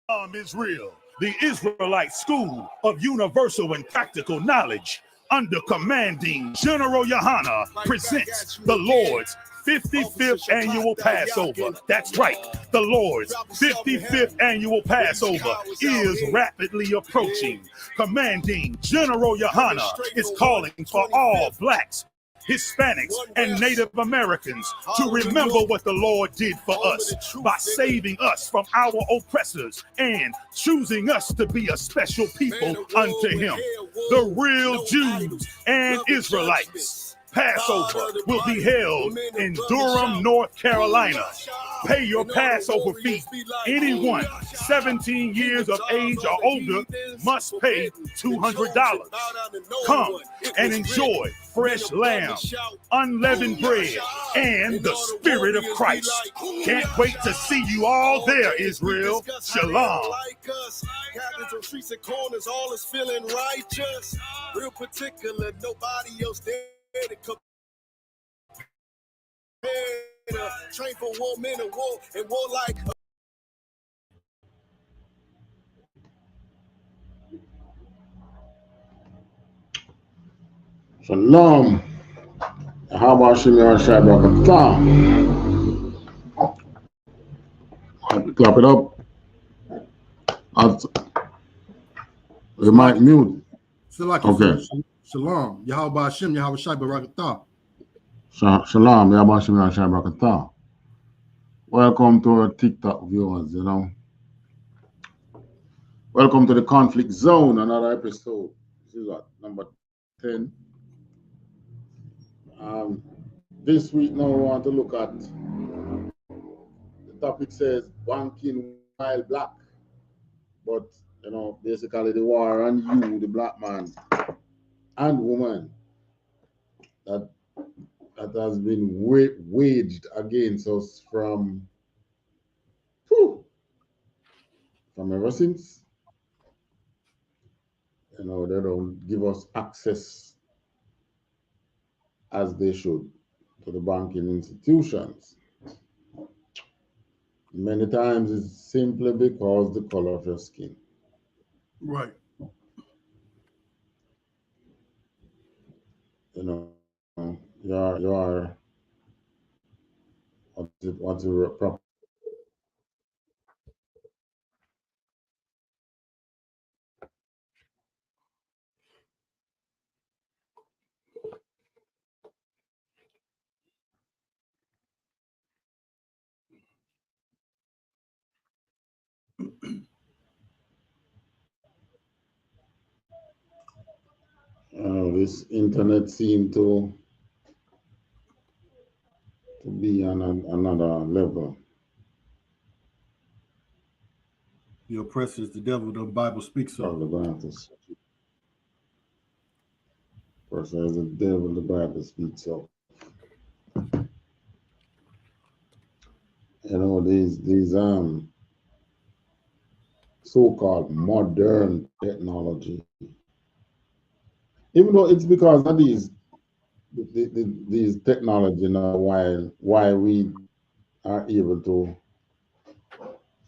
Israel, the Israelite School of Universal and Practical Knowledge, under commanding General Yahanna, presents the Lord's 55th annual Passover. That's right, the Lord's 55th annual Passover is rapidly approaching. Commanding General Yahanna is calling for all blacks, Hispanics, and Native Americans to remember what the Lord did for us by saving us from our oppressors and choosing us to be a special people unto Him. The real Jews and Israelites. Passover will be held in Durham, North Carolina. Pay your Passover fee. Anyone 17 years of age or older must pay $200. Come and enjoy fresh lamb, unleavened bread, and the Spirit of Christ. Can't wait to see you all there, Israel. Shalom. Streets and corners, all is feeling righteous. Real particular, nobody else there to compare. Train for war, men of war, and war like. Shalom. How about Shimei Shabbat? Clap it up. We might mute. Okay. Shalom. Yahweh Hashem, Yahweh Shai Barakatah. Shalom. Yahweh Hashem, Shai Barakatah. Welcome to our TikTok viewers, Welcome to the Conflict Zone, another episode. This is what, number 10. This week now we want to look at, the topic says banking while black. But, basically the war on you, the black man and woman, that has been waged against us from ever since. They don't give us access as they should to the banking institutions. Many times it's simply because the color of your skin. Right. You are what's the proper. This internet seemed to be on another level. The oppressor is the devil, the Bible speaks of. Oppressor is the devil, the Bible speaks of. These so-called modern technology, even though it's because of these technology now, why we are able to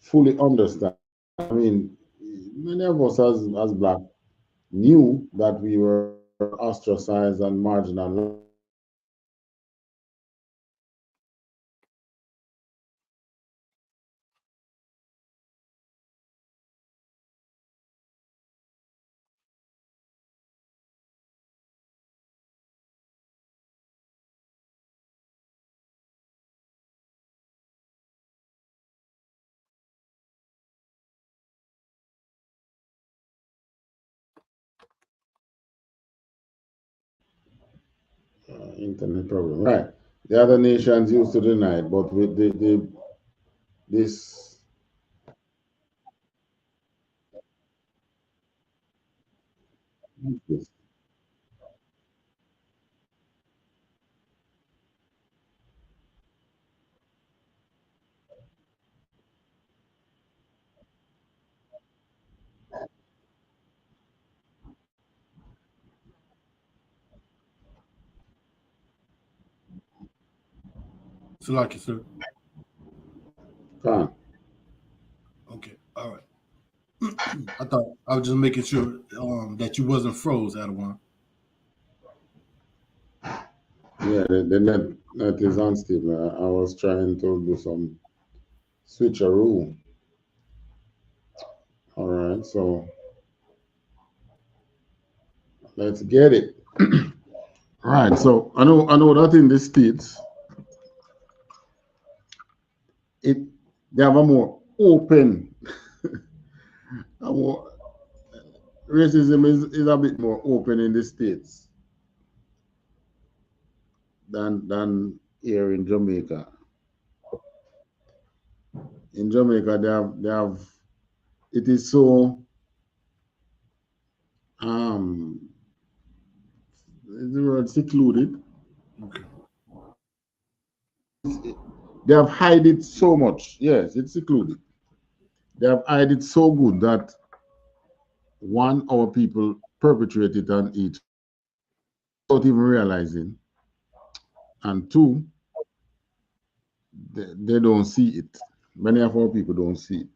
fully understand. I mean, many of us as black knew that we were ostracized and marginalized. Internet problem, right? The other nations used to deny it, but with this Salaki, sir. Khan. Okay, all right. was just making sure that you wasn't froze, Adawan. Yeah, the net is unstable. I was trying to do some switcheroo. All right, so let's get it. All right, so I know that in the States, they have a more open, racism is a bit more open in the States than here in Jamaica. In Jamaica, they have it is so is the word secluded. Okay. They have hide it so much. Yes, it's secluded. They have hide it so good that one, our people perpetrate it on each without even realizing, and two, they don't see it. Many of our people don't see it.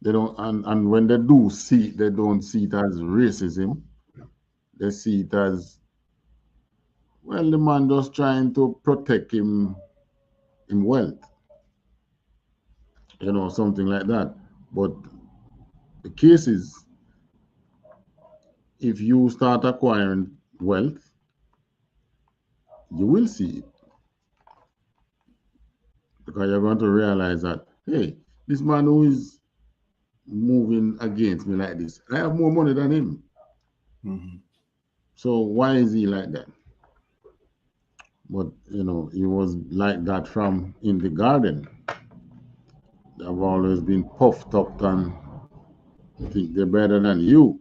They don't, and when they do see it, they don't see it as racism. They see it as, well, the man just trying to protect him wealth, something like that. But the case is, if you start acquiring wealth, you will see it, because you're going to realize that, hey, this man who is moving against me like this, I have more money than him. So why is he like that? But he was like that from in the garden. They've always been puffed up and think they're better than you.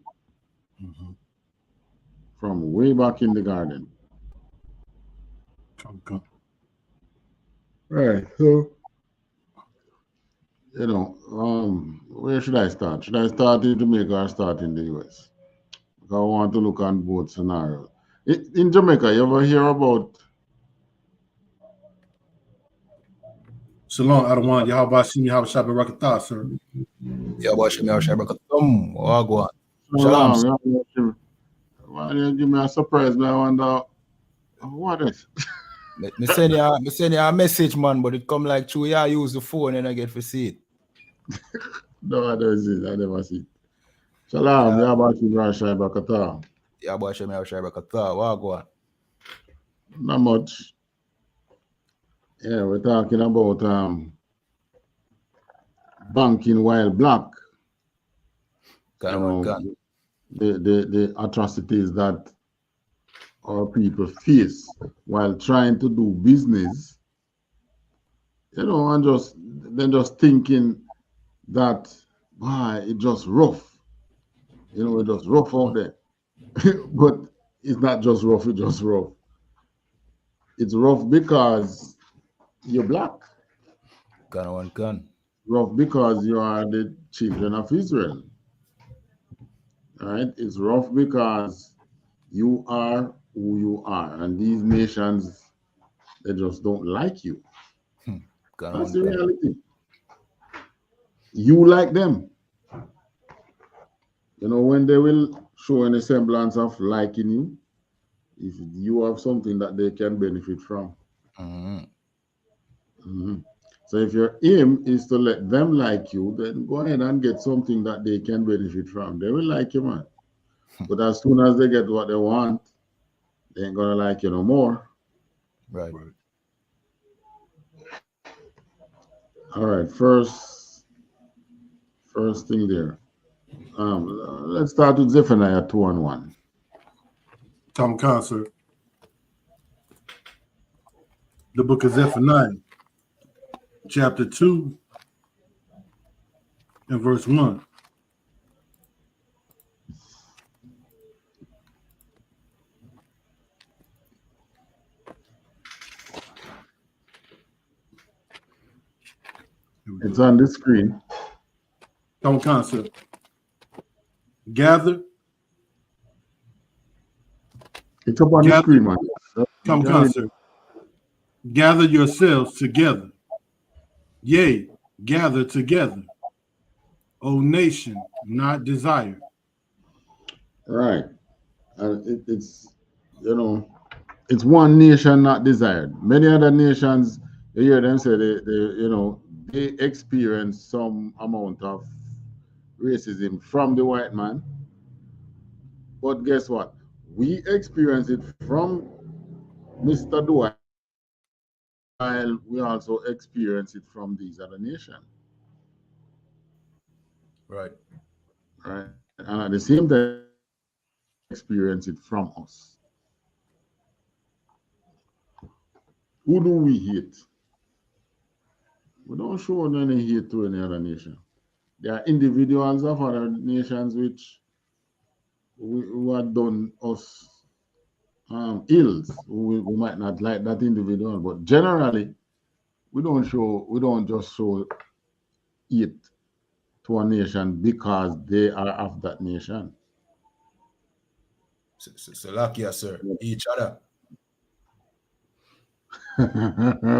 From way back in the garden. Okay. Right. So, where should I start? Should I start in Jamaica or start in the US? Because I want to look on both scenarios. In Jamaica, you ever hear about Shalom, Adawan. Yahweh Shem, Yahweh Shabbat Rakatah, sir. Yahweh Shem, Yahweh Shabbat Wagwan. Shalom? Shalom. Why you give me a surprise? I wonder what is. Me send you a message, man, but it come like through. Yeah, use the phone and I get to see it. No, I don't see it. I never see it. Shalom, Yahweh Shem, Yahweh Shabbat Rakatah. Yahweh Shem, Yahweh Shabbat Wagwan. Not much. Yeah, we're talking about banking while black. The atrocities that our people face while trying to do business, and just thinking that it's just rough. It's just rough out there. But it's not just rough, it's just rough. It's rough because you're black. Rough because you are the children of Israel. Right? It's rough because you are who you are, and these nations, they just don't like you. That's the reality. You like them. When they will show any semblance of liking you, if you have something that they can benefit from. So if your aim is to let them like you, then go ahead and get something that they can benefit from. They will like you, man. But as soon as they get what they want, they ain't gonna like you no more. Right. All right, first thing there. Let's start with Zephaniah 2:1. Tom Concert. The book of Zephaniah, chapter 2 and verse 1. It's on the screen. Tom Concert. Gather. It's up on the screen, man. Come concert. Gather yourselves together. Yea, gather together. O nation, not desire. Right. And it's, you know, it's one nation not desired. Many other nations, you hear them say they experience some amount of racism from the white man. But guess what? We experience it from Mr. Dwight, while we also experience it from these other nations. Right. Right. And at the same time, experience it from us. Who do we hate? We don't show any hate to any other nation. There are individuals of other nations which who have done us ills. We might not like that individual, but generally we don't just show hate to a nation because they are of that nation. So lucky, sir. Each other.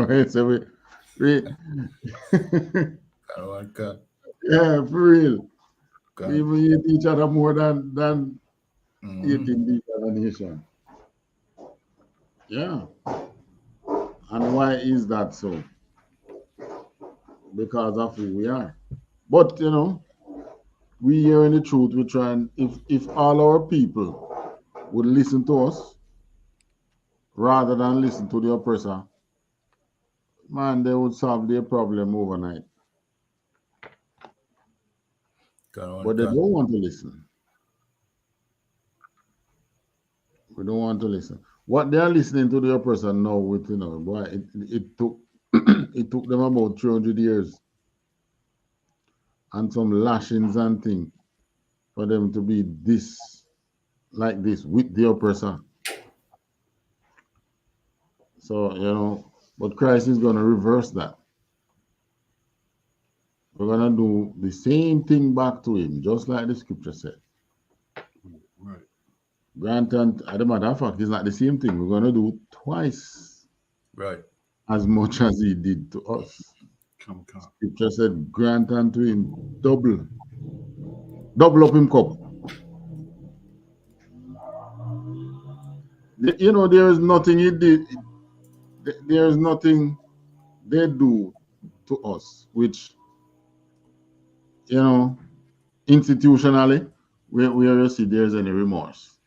Wait, so we Can. yeah, for real. We Can. even hate each other more than hating the other nation. Yeah. And why is that so? Because of who we are. But we hearing the truth, we try and if all our people would listen to us rather than listen to the oppressor, man, they would solve their problem overnight. But they don't want to listen. We don't want to listen. What they are listening to the oppressor now with, boy, it took it took them about 300 years and some lashings and things for them to be this like this with the oppressor. So, but Christ is going to reverse that. We're going to do the same thing back to him, just like the scripture said. Right. Granted, as a matter of fact, it's not the same thing. We're going to do twice Right. as much as he did to us. Come. Scripture said, grant unto him double up him cup. There is nothing he did. There is nothing they do to us, which, institutionally, where you see there's any remorse.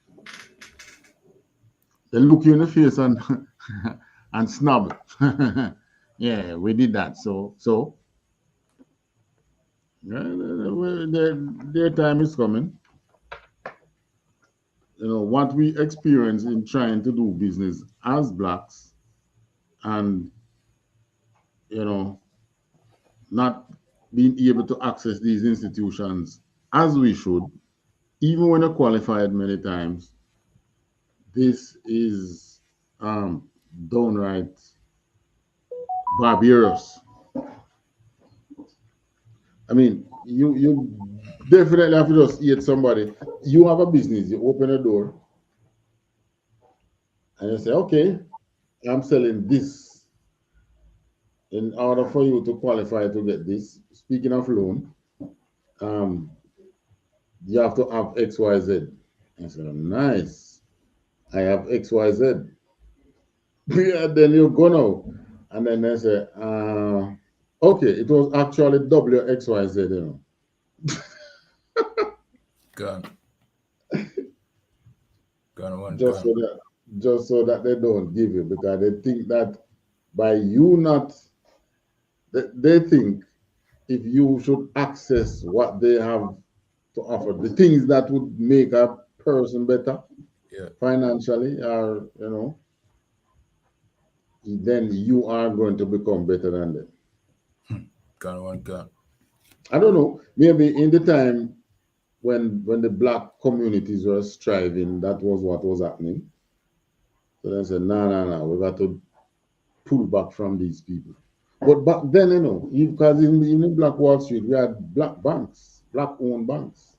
They look you in the face and and snub. Yeah, we did that. So their time is coming. What we experience in trying to do business as blacks and not being able to access these institutions as we should, even when you're qualified many times, this is downright barbarous. I mean, you definitely have to just hate somebody. You have a business, you open a door, and you say, okay, I'm selling this. In order for you to qualify to get this, speaking of loan, you have to have XYZ. I said, nice. I have XYZ. Yeah, then you go now. And then they say, okay, it was actually WXYZ, Gone. just so that they don't give you, because they think that by you not, they think if you should access what they have to offer, the things that would make a person better financially, or then you are going to become better than them. Gone. I don't know. Maybe in the time when the black communities were striving, that was what was happening. So they said, no, we got to pull back from these people. But back then, because even in Black Wall Street, we had black banks, black-owned banks.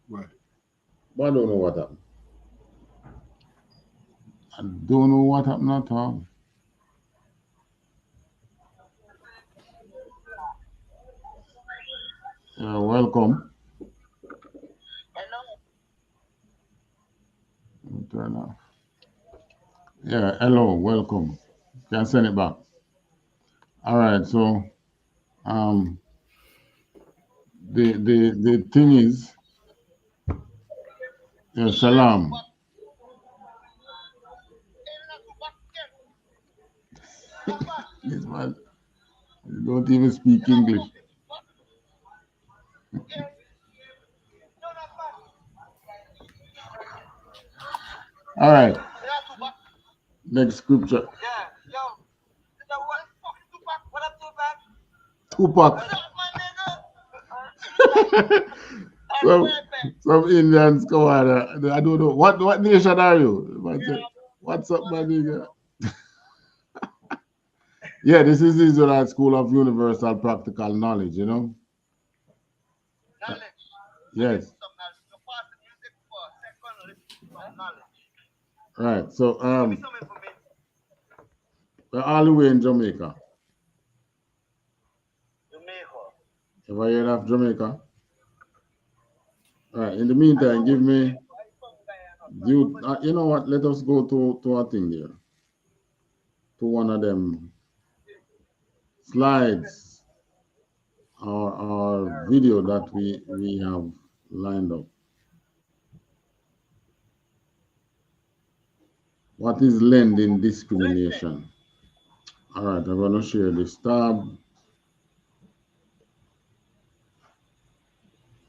Right. But I don't know what happened. I don't know what happened at all. Welcome. Turn off. Yeah, hello, welcome. Can send it back. All right, so the thing is, shalom. This man don't even speak English. All right. Next scripture. Tupac. Some Indians come on. I don't know. What nation are you? What's up, my nigga? Yeah, this is the Israelite School of Universal Practical Knowledge, you know? Yes. Right. So we're all the way in Jamaica. Have I heard of Jamaica? All right. In the meantime, give me you know what? Let us go to a thing there. To one of them slides or video that we have lined up. What is lending discrimination? All right, I'm going to share this tab.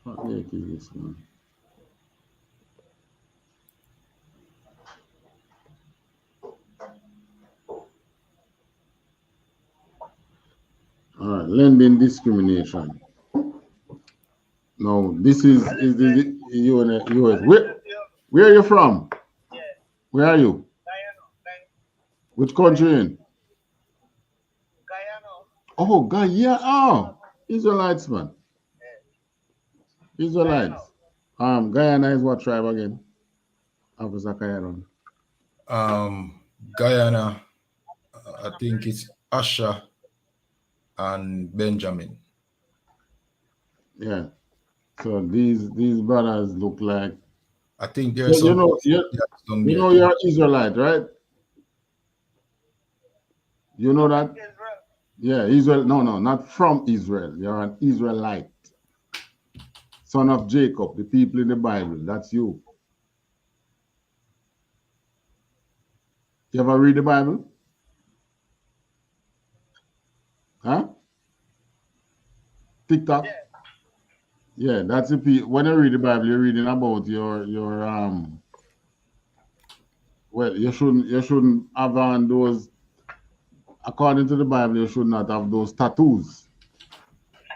What the heck is this one? All right, lending discrimination. No, this is the US. Where are you from? Where are you? Which country in? Oh, Guyana. Oh, Israelites, man. Israelites. Guyana is what tribe again? Officer Guyana. Guyana, I think it's Asha and Benjamin. Yeah. So these brothers look like. I think there's so some. You're Israelite, right? You know that? Yeah, Israel. No, not from Israel. You're an Israelite, son of Jacob, the people in the Bible. That's you. You ever read the Bible? Huh? TikTok? Yeah, that's the people. When you read the Bible, you're reading about your well, you shouldn't have on those. According to the Bible, you should not have those tattoos.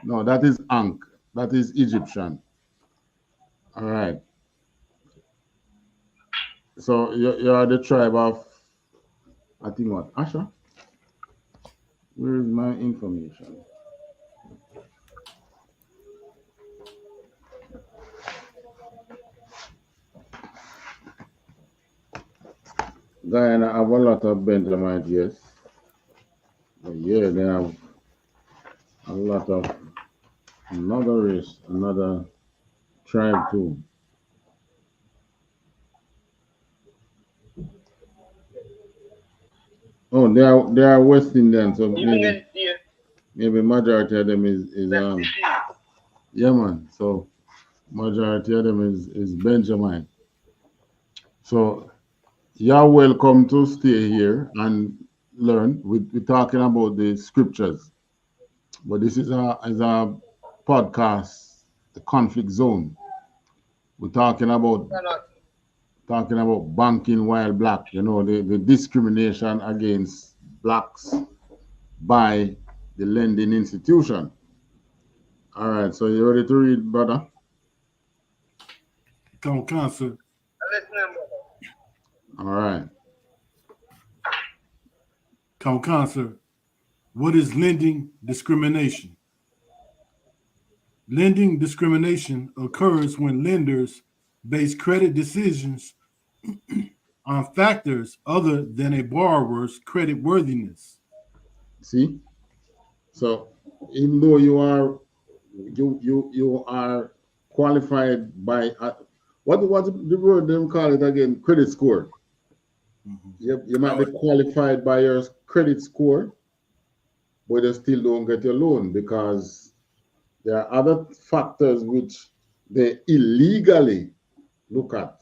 No, that is Ankh. That is Egyptian. All right. So you're the tribe of, I think what? Asha? Where is my information? Guyana have a lot of Benjamites, yes. But yeah, they have a lot of another race, another tribe too. Oh, they are West Indians, so maybe majority of them is yeah, man. So majority of them is Benjamin. So you're welcome to stay here and learn. We're talking about the scriptures, but this is a podcast, the conflict zone. We're talking about banking while black. You know, the discrimination against blacks by the lending institution. All right, so you ready to read, brother? Come concert. All right. Come concert. What is lending discrimination? Lending discrimination occurs when lenders base credit decisions on factors other than a borrower's credit worthiness. See? So even though you are you are qualified by what the word them call it again? Credit score. You might be qualified by your credit score, but you still don't get your loan because there are other factors which they illegally look at,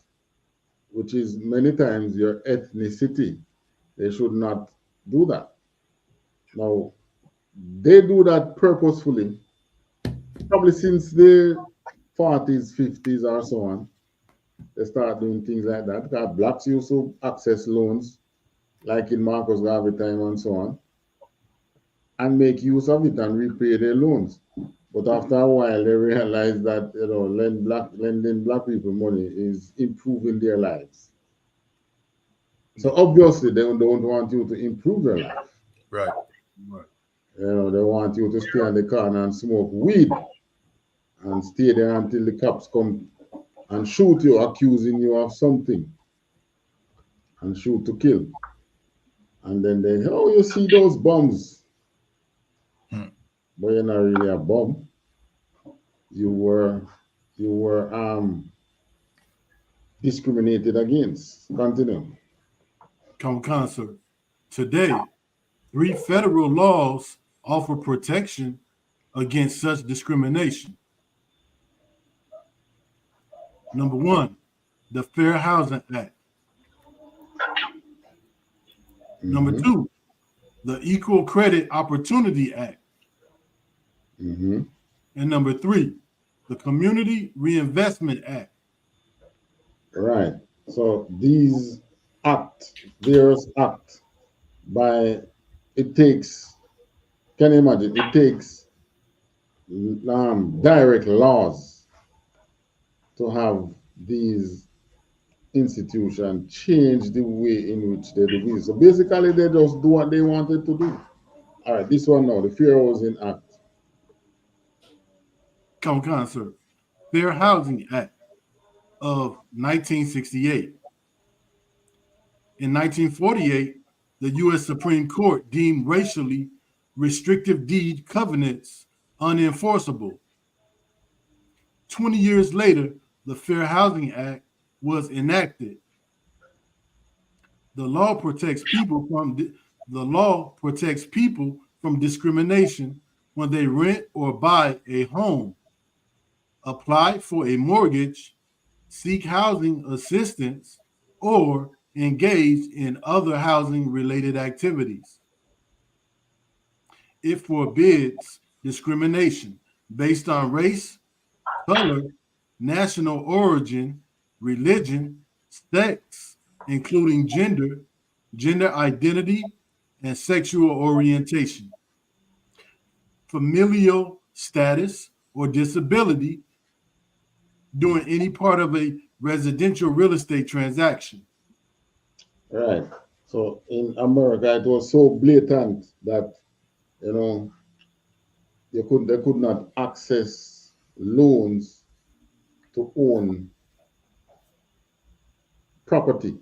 which is many times your ethnicity. They should not do that. Now, they do that purposefully, probably since the 40s, 50s, or so on. They start doing things like that because blacks used to access loans, like in Marcus Garvey time and so on, and make use of it and repay their loans. But after a while, they realize that lending black people money is improving their lives. So obviously, they don't want you to improve your life. Right. They want you to stay on the corner and smoke weed and stay there until the cops come and shoot you, accusing you of something, and shoot to kill. And then they, oh, you see those bombs. But you're not really a bomb. You were discriminated against. Continue. Concert. Today, 3 federal laws offer protection against such discrimination. Number 1, the Fair Housing Act. Number 2, the Equal Credit Opportunity Act. And number 3, the Community Reinvestment Act. Right. So these various acts, it takes, can you imagine, it takes direct laws to have these institutions change the way in which they do business. So basically, they just do what they wanted to do. All right, this one now, the Fair Housing Act. Concert. Fair Housing Act of 1968. In 1948, the U.S. Supreme Court deemed racially restrictive deed covenants unenforceable. 20 years later, the Fair Housing Act was enacted. The law protects people from discrimination when they rent or buy a home, apply for a mortgage, seek housing assistance, or engage in other housing-related activities. It forbids discrimination based on race, color, national origin, religion, sex, including gender identity, and sexual orientation, familial status, or disability during any part of a residential real estate transaction. Right. So in America, it was so blatant that they could not access loans to own property.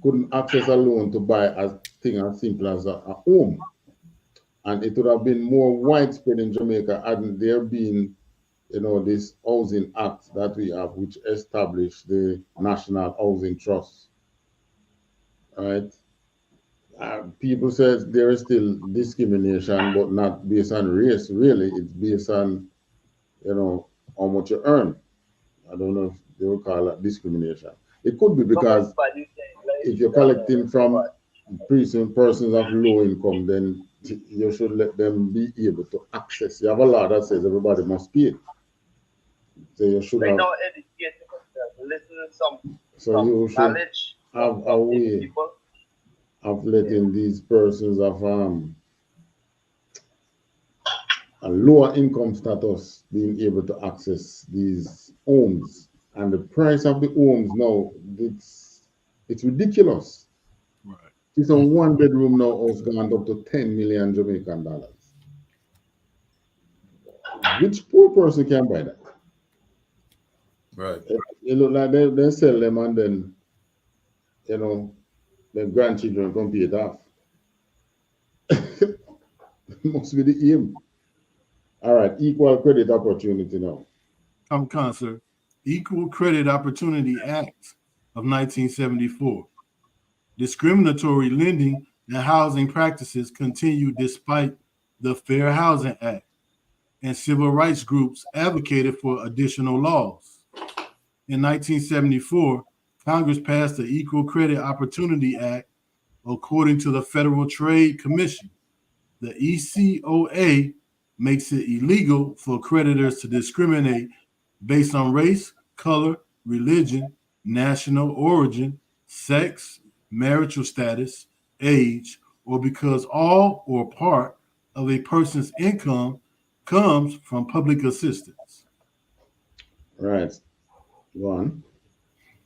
Couldn't access a loan to buy a thing as simple as a home. And it would have been more widespread in Jamaica hadn't there been, this housing act that we have, which established the National Housing Trust. Right? People say there is still discrimination, but not based on race, really. It's based on, how much you earn. I don't know if they will call that discrimination. It could be because if you're collecting from persons of low income, then you should let them be able to access. You have a law that says everybody must pay. So you should have. So you should have a way of letting these persons of a lower income status being able to access these homes. And the price of the homes now, it's ridiculous. Right. It's a 1-bedroom now has gone up to 10 million Jamaican dollars. Which poor person can buy that? Right. It look like they sell them and then, their grandchildren can pay it off. It must be the aim. All right, equal credit opportunity now. Concert, Equal Credit Opportunity Act of 1974. Discriminatory lending and housing practices continue despite the Fair Housing Act, and civil rights groups advocated for additional laws. In 1974, Congress passed the Equal Credit Opportunity Act. According to the Federal Trade Commission, the ECOA makes it illegal for creditors to discriminate based on race, color, religion, national origin, sex, marital status, age, or because all or part of a person's income comes from public assistance. Right. Go on.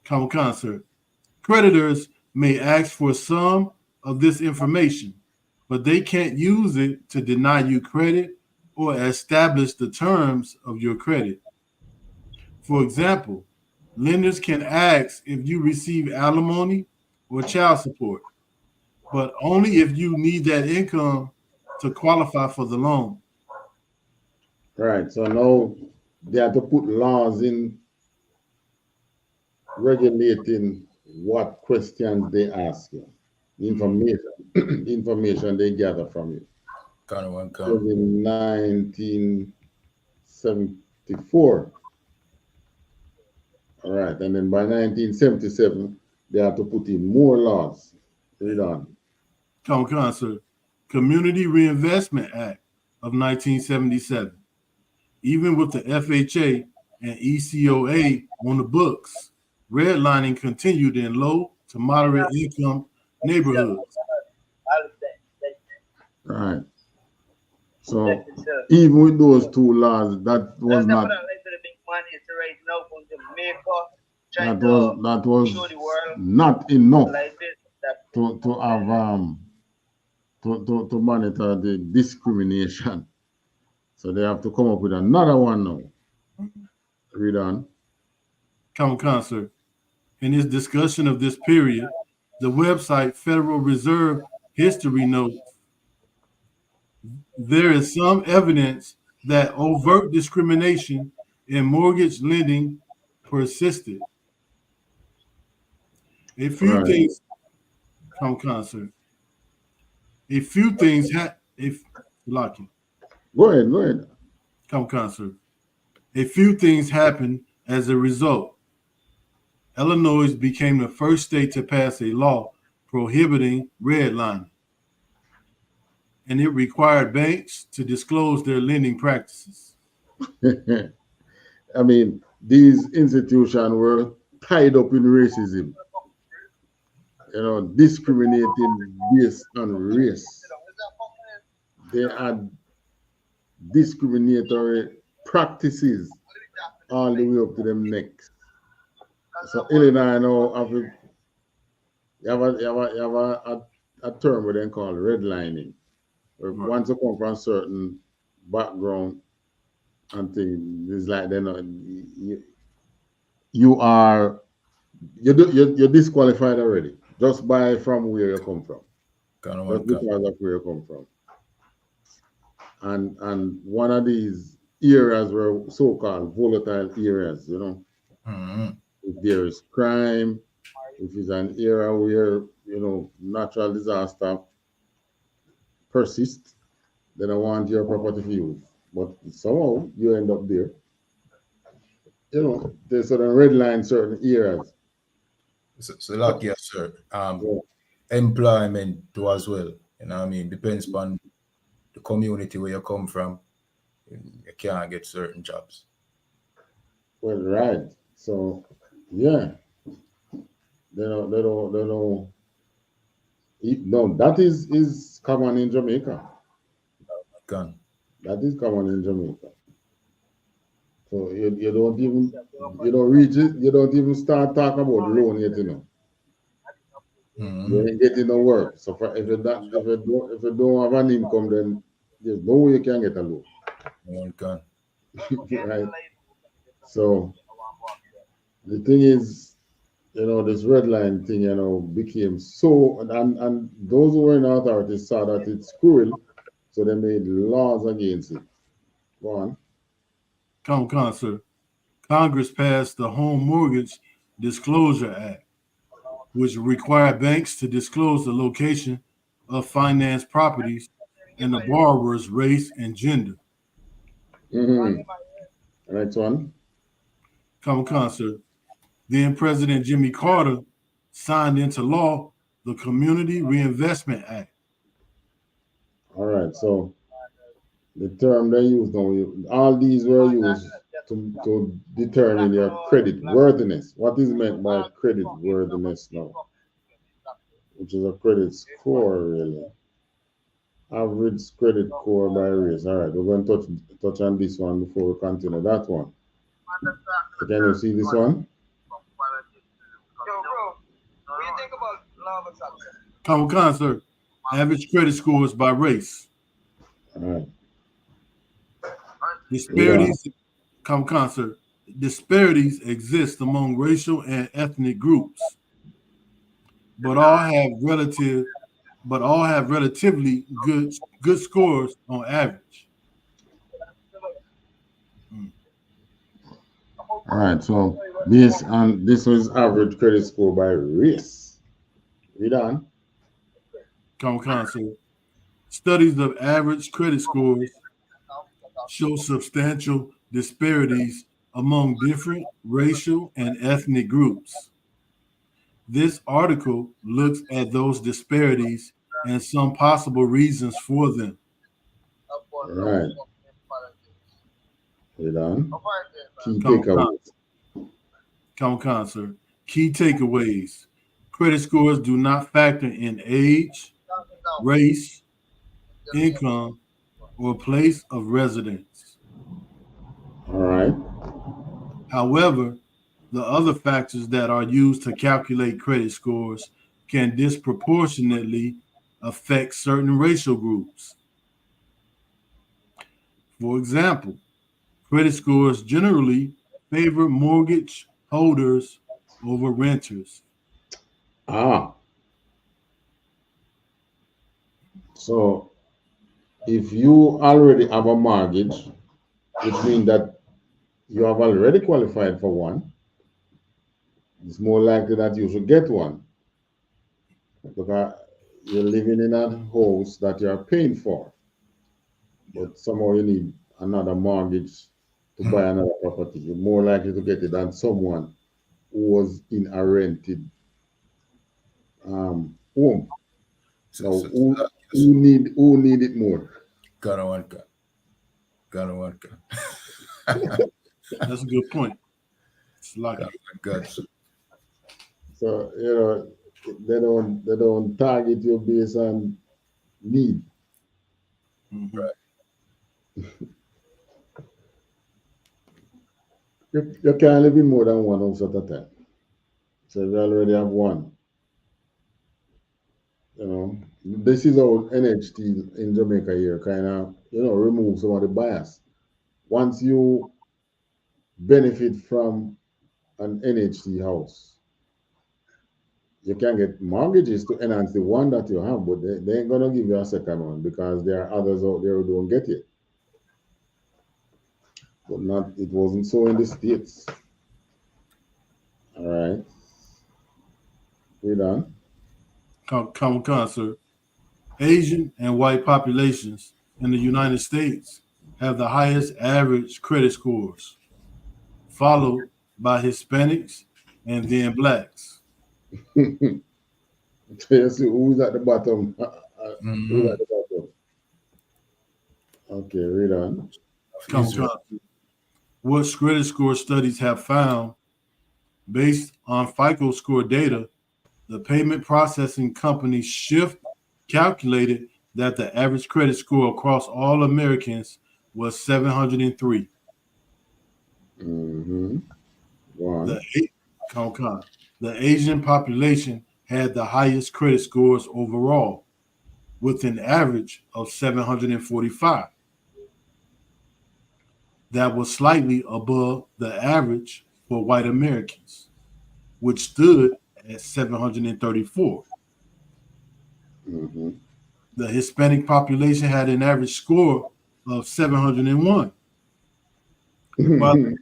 Concert. Creditors may ask for some of this information, but they can't use it to deny you credit or establish the terms of your credit. For example, lenders can ask if you receive alimony or child support, but only if you need that income to qualify for the loan. Right. So now they have to put laws in regulating what questions they ask you, information they gather from you. In 1974. All right, and then by 1977, they have to put in more laws. Read on. Concert. Community Reinvestment Act of 1977. Even with the FHA and ECOA on the books, redlining continued in low to moderate income neighborhoods. Right. So even with those two laws, that was not not enough to have to monitor the discrimination. So they have to come up with another one now. Read on. Concert. In his discussion of this period, the website Federal Reserve History notes there is some evidence that overt discrimination in mortgage lending persisted. A few things concert. A few things Lucky. Go ahead. Concert. A few things happened as a result. Illinois became the first state to pass a law prohibiting redlining, and it required banks to disclose their lending practices. I mean, these institutions were tied up in racism, discriminating based on race. They had discriminatory practices all the way up to them necks. So Illinois now have a term where they call redlining. Where once you come from a certain background and things, it's like you're disqualified already just from where you come from. Just because of where you come from. And one of these areas were so-called volatile areas, If there is crime, if it's an area where, natural disaster persists, then I want your property for you. But somehow you end up there. They sort of redline certain areas. So like, yes, sir. Employment too as well. Depends upon the community where you come from. You can't get certain jobs. Well, right. So, yeah. They don't. No, that is common in Jamaica. That is common in Jamaica. So you don't reach it. You don't even start talking about loan yet, You ain't getting no work. So if you don't have an income, then there's no way you can get a loan. Right. So the thing is, this red line thing, became so, and those who were in authority saw that it's cruel, so they made laws against it. Go on. Come, sir. Congress passed the Home Mortgage Disclosure Act, which required banks to disclose the location of financed properties and the borrower's race and gender. Mm-hmm. Next one. Come, sir. Then President Jimmy Carter signed into law the Community Reinvestment Act. All right. So the term they use now, all these were used to determine your credit worthiness. What is meant by credit worthiness now? Which is a credit score, really. Average credit score by race. All right, we're going to touch on this one before we continue that one. So can you see this one? Come, sir. Average credit scores by race. All right. Disparities, sir. Disparities exist among racial and ethnic groups, but all have relatively good scores on average. All right, so this was average credit score by race. Read on. Come, sir. Studies of average credit scores show substantial disparities among different racial and ethnic groups. This article looks at those disparities and some possible reasons for them. All right. Read on. Key takeaways. Come, sir. Key takeaways. Credit scores do not factor in age, race, income, or place of residence. All right. However, the other factors that are used to calculate credit scores can disproportionately affect certain racial groups. For example, credit scores generally favor mortgage holders over renters. So if you already have a mortgage, which means that you have already qualified for one, it's more likely that you should get one because you're living in a house that you're paying for, but somehow you need another mortgage to buy another property. You're more likely to get it than someone who was in a rented home. So who need it more? Garawanka. That's a good point. It's like So they don't target you based on need. Right. You can't live in more than one house at a time. So you already have one. This is how NHT in Jamaica here kind of remove some of the bias. Once you benefit from an NHT house, you can get mortgages to enhance the one that you have, but they ain't gonna give you a second one because there are others out there who don't get it. But it wasn't so in the States. All right. We done. Come, sir. Asian and white populations in the United States have the highest average credit scores, followed by Hispanics and then blacks. You see who's at the bottom? Who's at the bottom? Okay, read on. Come. What credit score studies have found, based on FICO score data, the payment processing company I.S.U.P.K calculated that the average credit score across all Americans was 703. Mm-hmm. Go on. The Asian population had the highest credit scores overall, with an average of 745. That was slightly above the average for white Americans, which stood at 734. Mm-hmm. The Hispanic population had an average score of 701. while,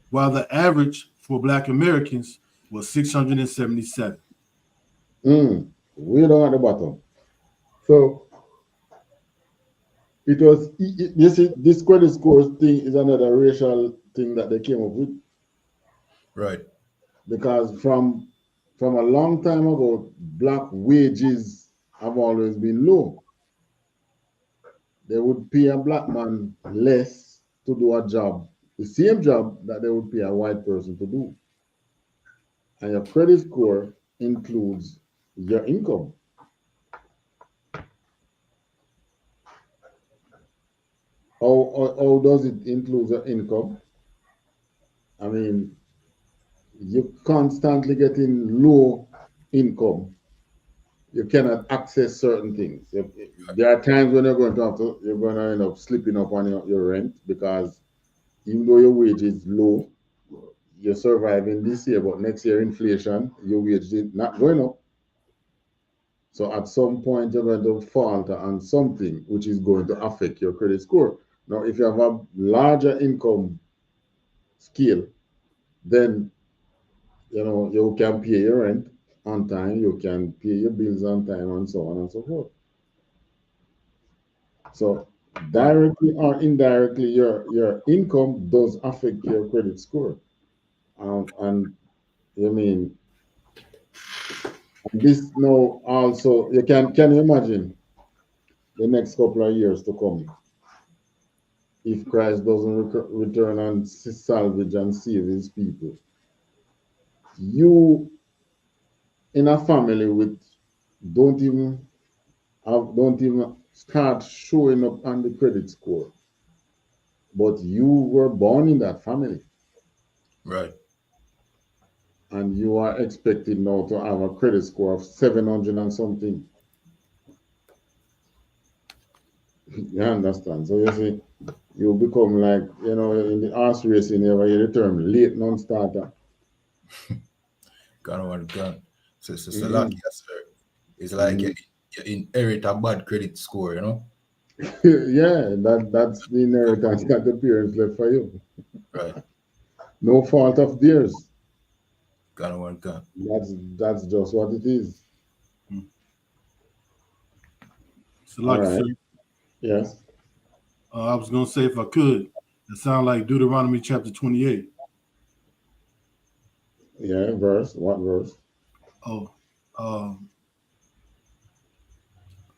while the average for Black Americans was 677. Way down at the bottom. So it was, you see, this credit score thing is another racial thing that they came up with. Right. Because from a long time ago, Black wages have always been low. They would pay a Black man less to do a job, the same job that they would pay a white person to do. And your credit score includes your income. How does it include your income? I mean, you're constantly getting low income. You cannot access certain things. There are times when you're going to end up slipping up on your rent, because even though your wage is low, you're surviving this year, but next year inflation, your wage is not going up. So at some point you're going to falter on something which is going to affect your credit score. Now, if you have a larger income scale, then you can pay your rent on time, you can pay your bills on time, and so on and so forth. So directly or indirectly, your income does affect your credit score. And I mean, this now also, can you imagine the next couple of years to come, if Christ doesn't return and salvage and save his people? You in a family with don't even start showing up on the credit score, but you were born in that family. Right. And you are expected now to have a credit score of 700 and something. You understand? So you see, you become like, in the horse racing, you ever hear the term late non-starter. Gun. So lucky, yes, sir. It's like you inherit a bad credit score, Yeah, that's the inheritance that the parents left for you. Right. No fault of theirs. Gun. That's just what it is. So like, All right. sir, Yes. I was going to say, if I could, it sounds like Deuteronomy chapter 28. Yeah, verse. What verse? Oh,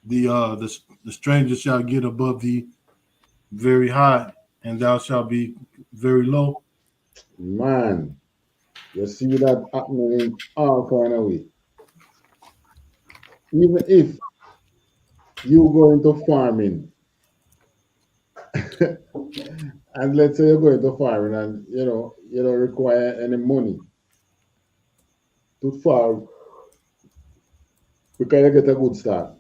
the stranger shall get above thee very high, and thou shalt be very low. Man, you see that happening in all kind of way. Even if you go into farming, and let's say you're going to farming and you don't require any money to farm because you get a good start.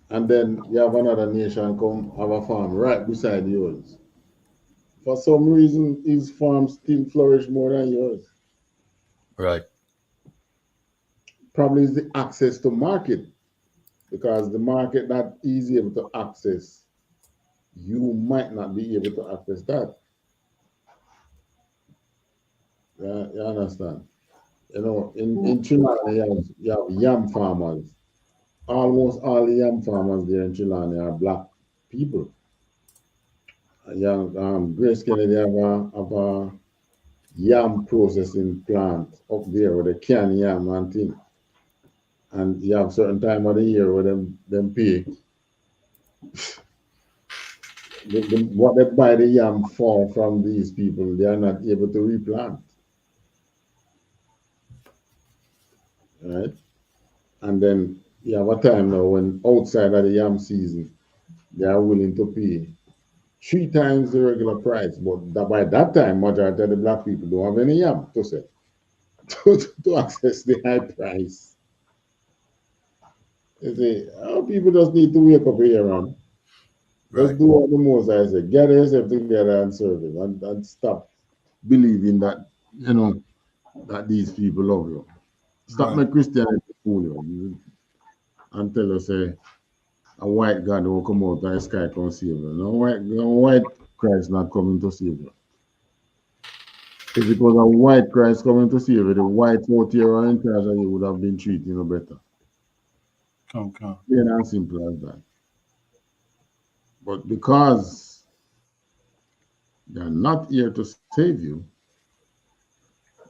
And then you have another nation come have a farm right beside yours. For some reason, his farm still flourish more than yours. Right. Probably is the access to market, because the market not easy able to access, you might not be able to access that. Yeah, you understand? In Trinidad, you have yam farmers. Almost all the yam farmers there in Trinidad are Black people. Yeah, Grace Kennedy have a yam processing plant up there where they can yam and thing. And you have certain time of the year where them pay what they buy the yam for from these people, they are not able to replant. Right? And then you have a time now when outside of the yam season, they are willing to pay 3 times the regular price. But by that time, majority of the Black people don't have any yam to sell to access the high price. You see, people just need to wake up here, man. Just Right. do what the Moses said. Gather yourself together and serve it, and stop believing that, that these people love you. Stop Right. my Christianity fool you and tell us, a white God will come out and the sky come save you. No white Christ not coming to save you. If it was a white Christ coming to save you, the white out here are in charge of you would have been treated better. Come. Plain and simple as that. But because they're not here to save you,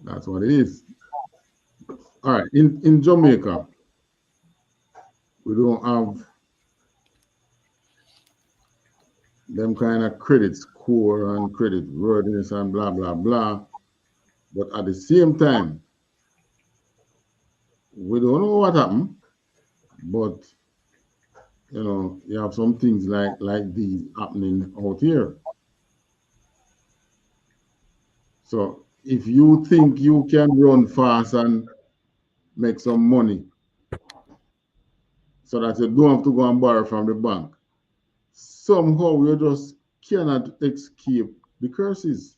that's what it is. All right, in Jamaica, we don't have them kind of credit score and credit worthiness and blah, blah, blah. But at the same time, we don't know what happened, but you have some things like these happening out here. So if you think you can run fast and make some money so that you don't have to go and borrow from the bank, somehow you just cannot escape the curses.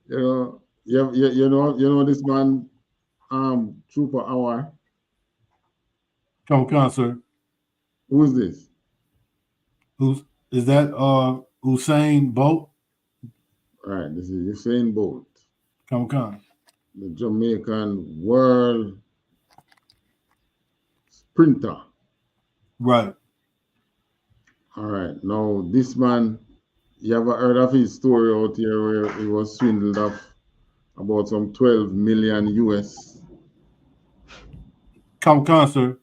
You know this man, Trooper Hour. Come, sir. Who's this? Is that Usain Bolt? Right, this is Usain Bolt. Come. The Jamaican world sprinter. Right. All right, now this man, you ever heard of his story out here where he was swindled of about some 12 million US? Come, sir.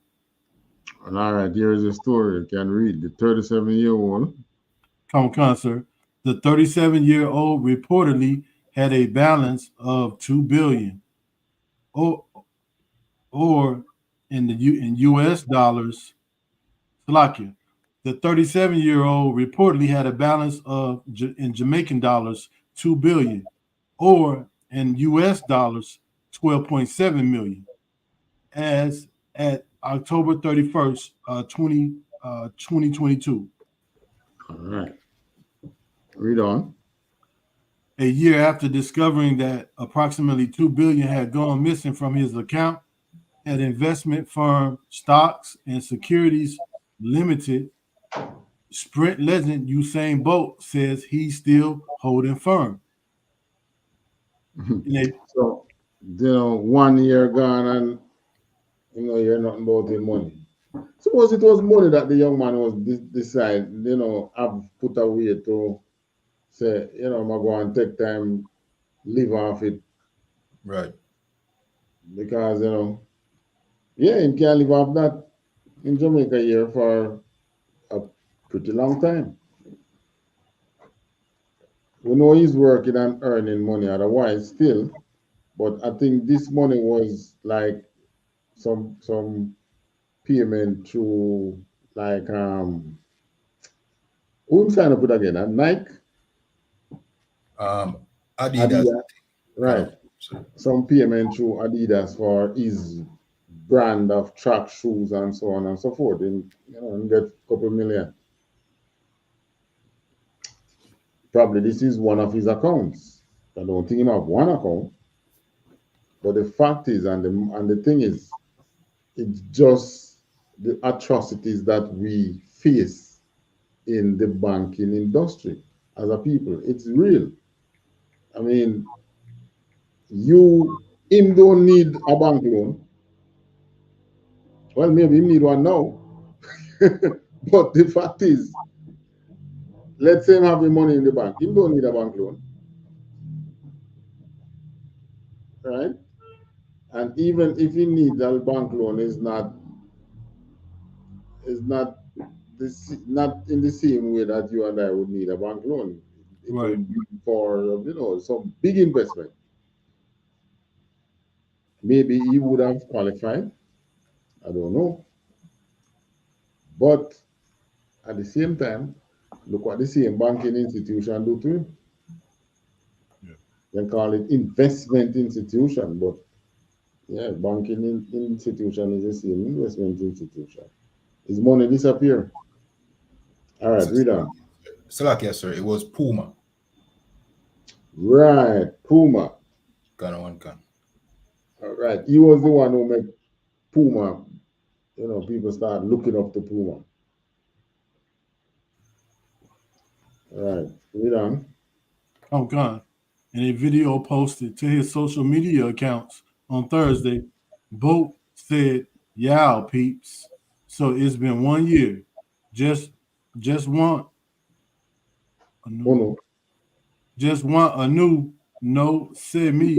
And all right, here is a story you can read. The 37-year-old. Come, sir. The 37-year-old reportedly had a balance of $2 billion, or in U.S. dollars, Slovakia. The 37-year-old reportedly had a balance of in Jamaican dollars $2 billion, or in U.S. dollars 12.7 million, as at October 31st, 2022. All right, read on. A year after discovering that approximately $2 billion had gone missing from his account at investment firm Stocks and Securities Limited, Sprint legend Usain Bolt says he's still holding firm. So, 1 year gone and you're nothing about the money. Suppose it was money that the young man was decide, have put away to say, I'm going to take time, live off it. Right. Because, he can't live off that in Jamaica here for a pretty long time. We know he's working and earning money otherwise still, but I think this money was like some payment through like who signed up with again? Nike? Adidas. Right. Some payment through Adidas for his brand of track shoes and so on and so forth, and get a couple million. Probably this is one of his accounts. I don't think he have one account. But the fact is, and the thing is, it's just the atrocities that we face in the banking industry as a people. It's real. I mean, him don't need a bank loan. Well, maybe he need one now. But the fact is, let's say him having money in the bank. He don't need a bank loan. Right? And even if he needs a bank loan, it's not not in the same way that you and I would need a bank loan. It Right. would be for some big investment. Maybe he would have qualified. I don't know. But at the same time, look what the same banking institution do to him. Yeah. They call it investment institution, but yeah, banking institution is the same investment institution. His money disappear. All right, read on. Slovakia, sir. It was Puma. Right, Puma. Ghana one can. All right, he was the one who made Puma, people start looking up to Puma. All right, read on. Oh, God. In a video posted to his social media accounts on Thursday, Boat said, "Yow, peeps. So it's been 1 year. Just want a Oh new, no. just want a new no say me."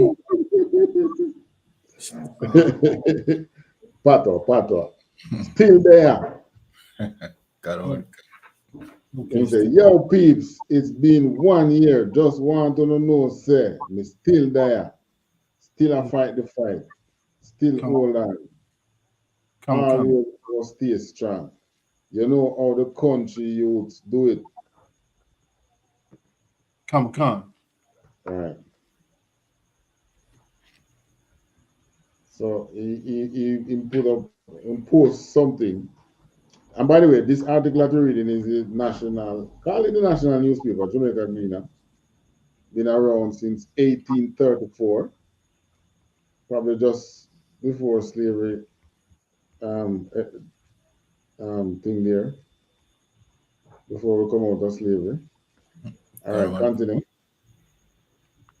Pato. Still there. Got on. He Okay, said, yo, peeps, it's been 1 year. Just want to know, say, me still there. Still I fight the fight. Still come, hold on. come. Always will stay strong. You know how the country youths do it. Come. All right. So he put up and post something. And by the way, this article that we're reading is the national, call it the national newspaper, Jamaica Greener. Been around since 1834, probably just before slavery thing there, before we come out of slavery. All Got right, on. continue.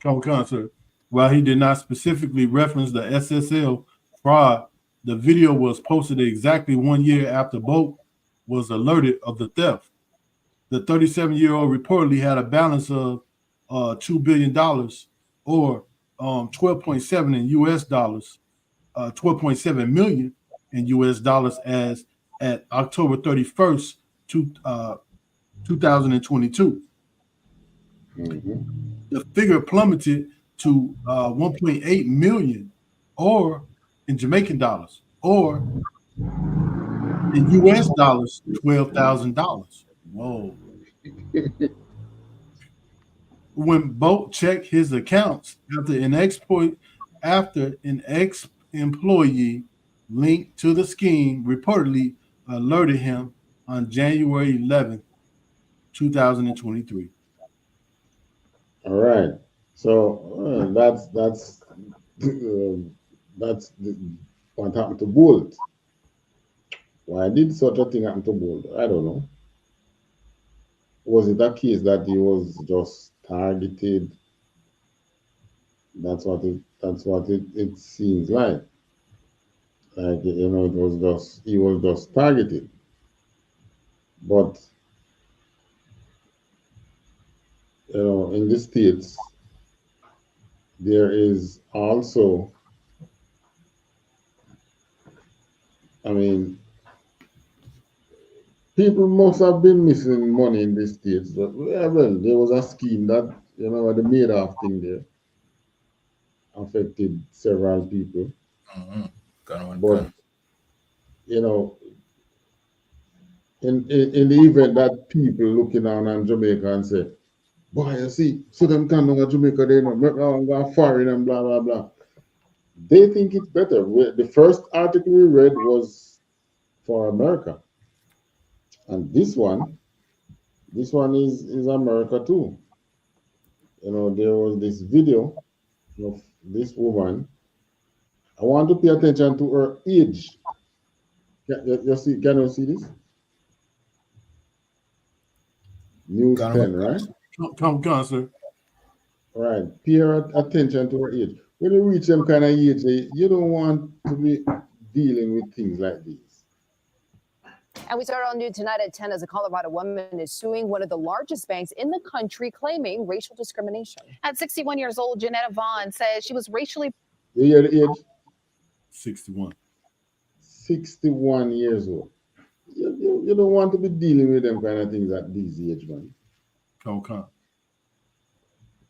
Come, sir. While he did not specifically reference the SSL fraud, the video was posted exactly 1 year after Boat was alerted of the theft. The 37-year-old reportedly had a balance of $2 billion or 12.7 in US dollars, 12.7 million in US dollars as at October 31st, 2022. Mm-hmm. The figure plummeted to 1.8 million or in Jamaican dollars or in US dollars, $12,000. Whoa. When Boat checked his accounts after an ex-employee linked to the scheme reportedly alerted him on January 11th, 2023. All right. So that's what happened to Bolt. Why did such a thing happen to Bolt? I don't know. Was it a case that he was just targeted? It seems like. Like it was just he was just targeted. But in the States, there is also, I mean, people must have been missing money in the States. But well, there was a scheme that, the Madoff thing there affected several people. Mm-hmm. Got on. But, you know, in the event that people looking down on Jamaica and say, boy, you see, so them can go to Jamaica, they know, go foreign and blah, blah, blah. They think it's better. The first article we read was for America. And this one is America too. There was this video of this woman. I want to pay attention to her age. Can you see this? News Got 10, on. right? Come, sir. Right. Pay attention to her age. When you reach some kind of age, you don't want to be dealing with things like these. And we start on new tonight at 10 as a Colorado woman is suing one of the largest banks in the country, claiming racial discrimination. At 61 years old, Janetta Vaughn says she was racially. You hear the age? 61. 61 years old. You don't want to be dealing with them kind of things at this age, man. Come.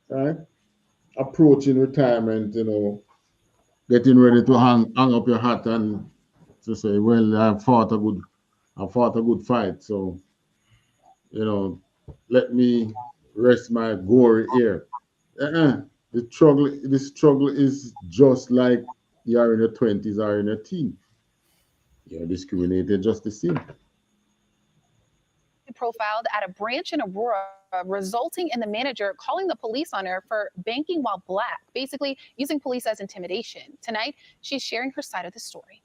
Right? Approaching retirement, getting ready to hang up your hat and to say, well, I fought a good fight, so let me rest my gory ear. The struggle is just like you're in your 20s or in your teens. You're discriminated just the same. Profiled at a branch in Aurora, resulting in the manager calling the police on her for banking while black, basically using police as intimidation. Tonight, she's sharing her side of the story.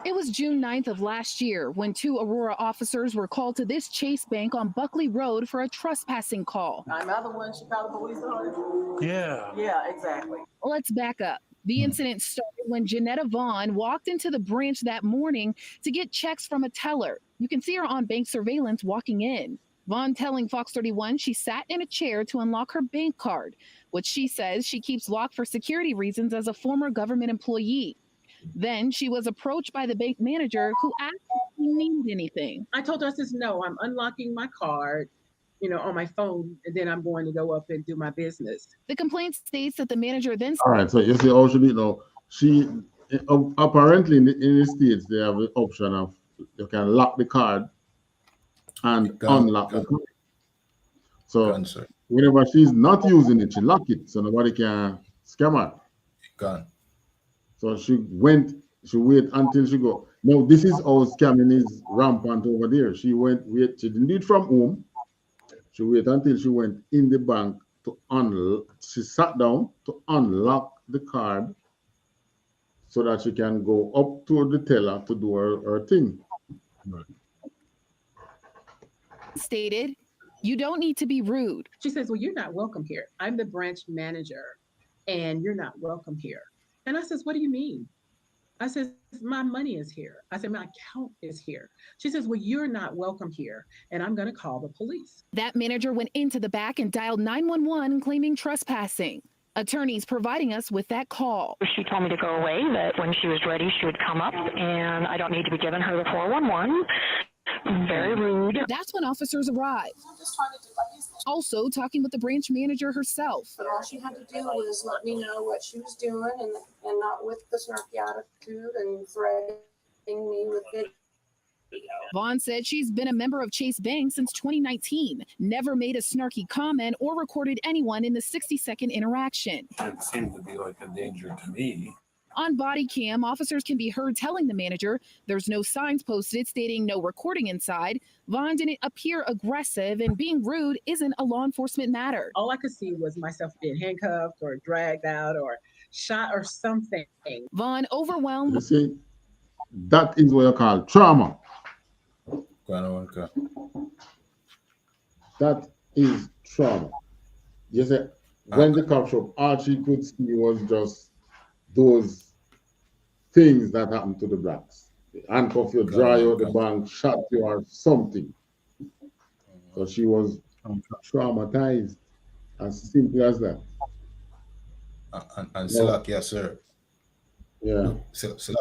It was June 9th of last year when 2 Aurora officers were called to this Chase Bank on Buckley Road for a trespassing call. I'm the one she called the police on. Yeah, exactly. Let's back up. The incident started when Janetta Vaughn walked into the branch that morning to get checks from a teller. You can see her on bank surveillance walking in. Vaughn telling Fox 31 she sat in a chair to unlock her bank card, which she says she keeps locked for security reasons as a former government employee. Then she was approached by the bank manager who asked if she needed anything. I told her, I says, no, I'm unlocking my card, on my phone, and then I'm going to go up and do my business. The complaint states that the manager then... All right, so you see how she did now. She, apparently in the States, they have the option of you can lock the card and unlock the card. So whenever she's not using it, she lock it, so nobody can scam her. Gone. So she wait until she go. Now this is how scamming is rampant over there. She she didn't do it from home. She wait until she went in the bank to unlock. She sat down to unlock the card so that she can go up to the teller to do her thing. Right. Stated, you don't need to be rude. She says, well, you're not welcome here. I'm the branch manager and you're not welcome here. And I says, what do you mean? I says, my money is here. I said, my account is here. She says, well, you're not welcome here, and I'm going to call the police. That manager went into the back and dialed 911 claiming trespassing. Attorneys providing us with that call. She told me to go away, that when she was ready, she would come up, and I don't need to be giving her the 411. Very rude. That's when officers arrived. Also talking with the branch manager herself. But all she had to do was let me know what she was doing and not with the snarky attitude and threatening me with it. Vaughn said she's been a member of Chase Bank since 2019, never made a snarky comment or recorded anyone in the 60-second interaction. It seemed to be like a danger to me. On body cam, officers can be heard telling the manager there's no signs posted stating no recording inside. Vaughn didn't appear aggressive, and being rude isn't a law enforcement matter. All I could see was myself being handcuffed or dragged out or shot or something. Vaughn overwhelmed. You see, that is what you call trauma. That is trauma. You see, when the cop showed up, all she could see was just those things that happened to the blacks. They handcuff you, dry you out the bank, shot you or something. So she was traumatized, as simple as that. And Salakia, sir. Yeah. Salakia,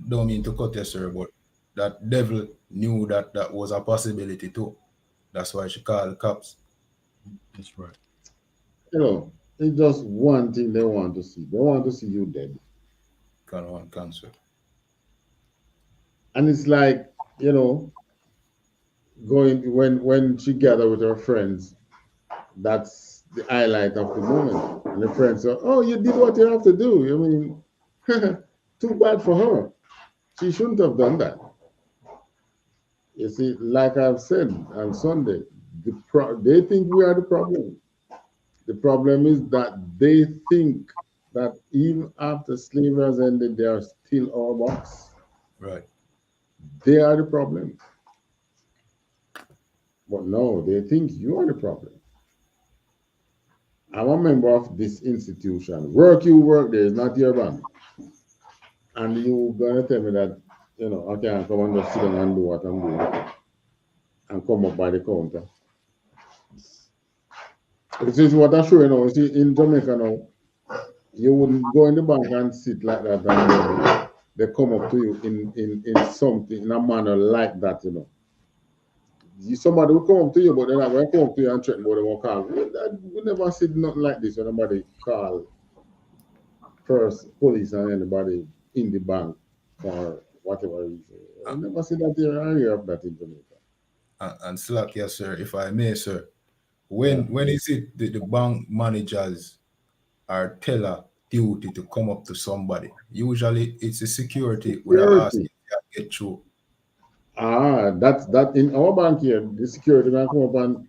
don't mean to cut you, sir, but that devil knew that that was a possibility too. That's why she called the cops. That's right. It's just one thing they want to see. They want to see you dead. Cancer. And it's like, going when she gathered with her friends, that's the highlight of the moment. And the friends say, oh, you did what you have to do. I mean, too bad for her. She shouldn't have done that. You see, like I've said on Sunday, they think we are the problem. The problem is that they think that even after slavery has ended, they are still our boss. Right. They are the problem. But no, they think you are the problem. I'm a member of this institution. Work you work there is not your bank. And you're going to tell me that, I can't come and just sit down and do what I'm doing and come up by the counter. This is what I show you now. You see, in Jamaica now, you wouldn't go in the bank and sit like that and they come up to you in something, in a manner like that, Somebody will come up to you, but they're not going to come up to you and threaten, but they won't call. We never see nothing like this when nobody call first police and anybody in the bank for whatever reason. I never see that here. I hear of that in Jamaica. And Slack, yes, sir, if I may, sir. When is it the bank managers are teller duty to come up to somebody? Usually it's the security who ask if you can get through. That in our bank here, the security can come up and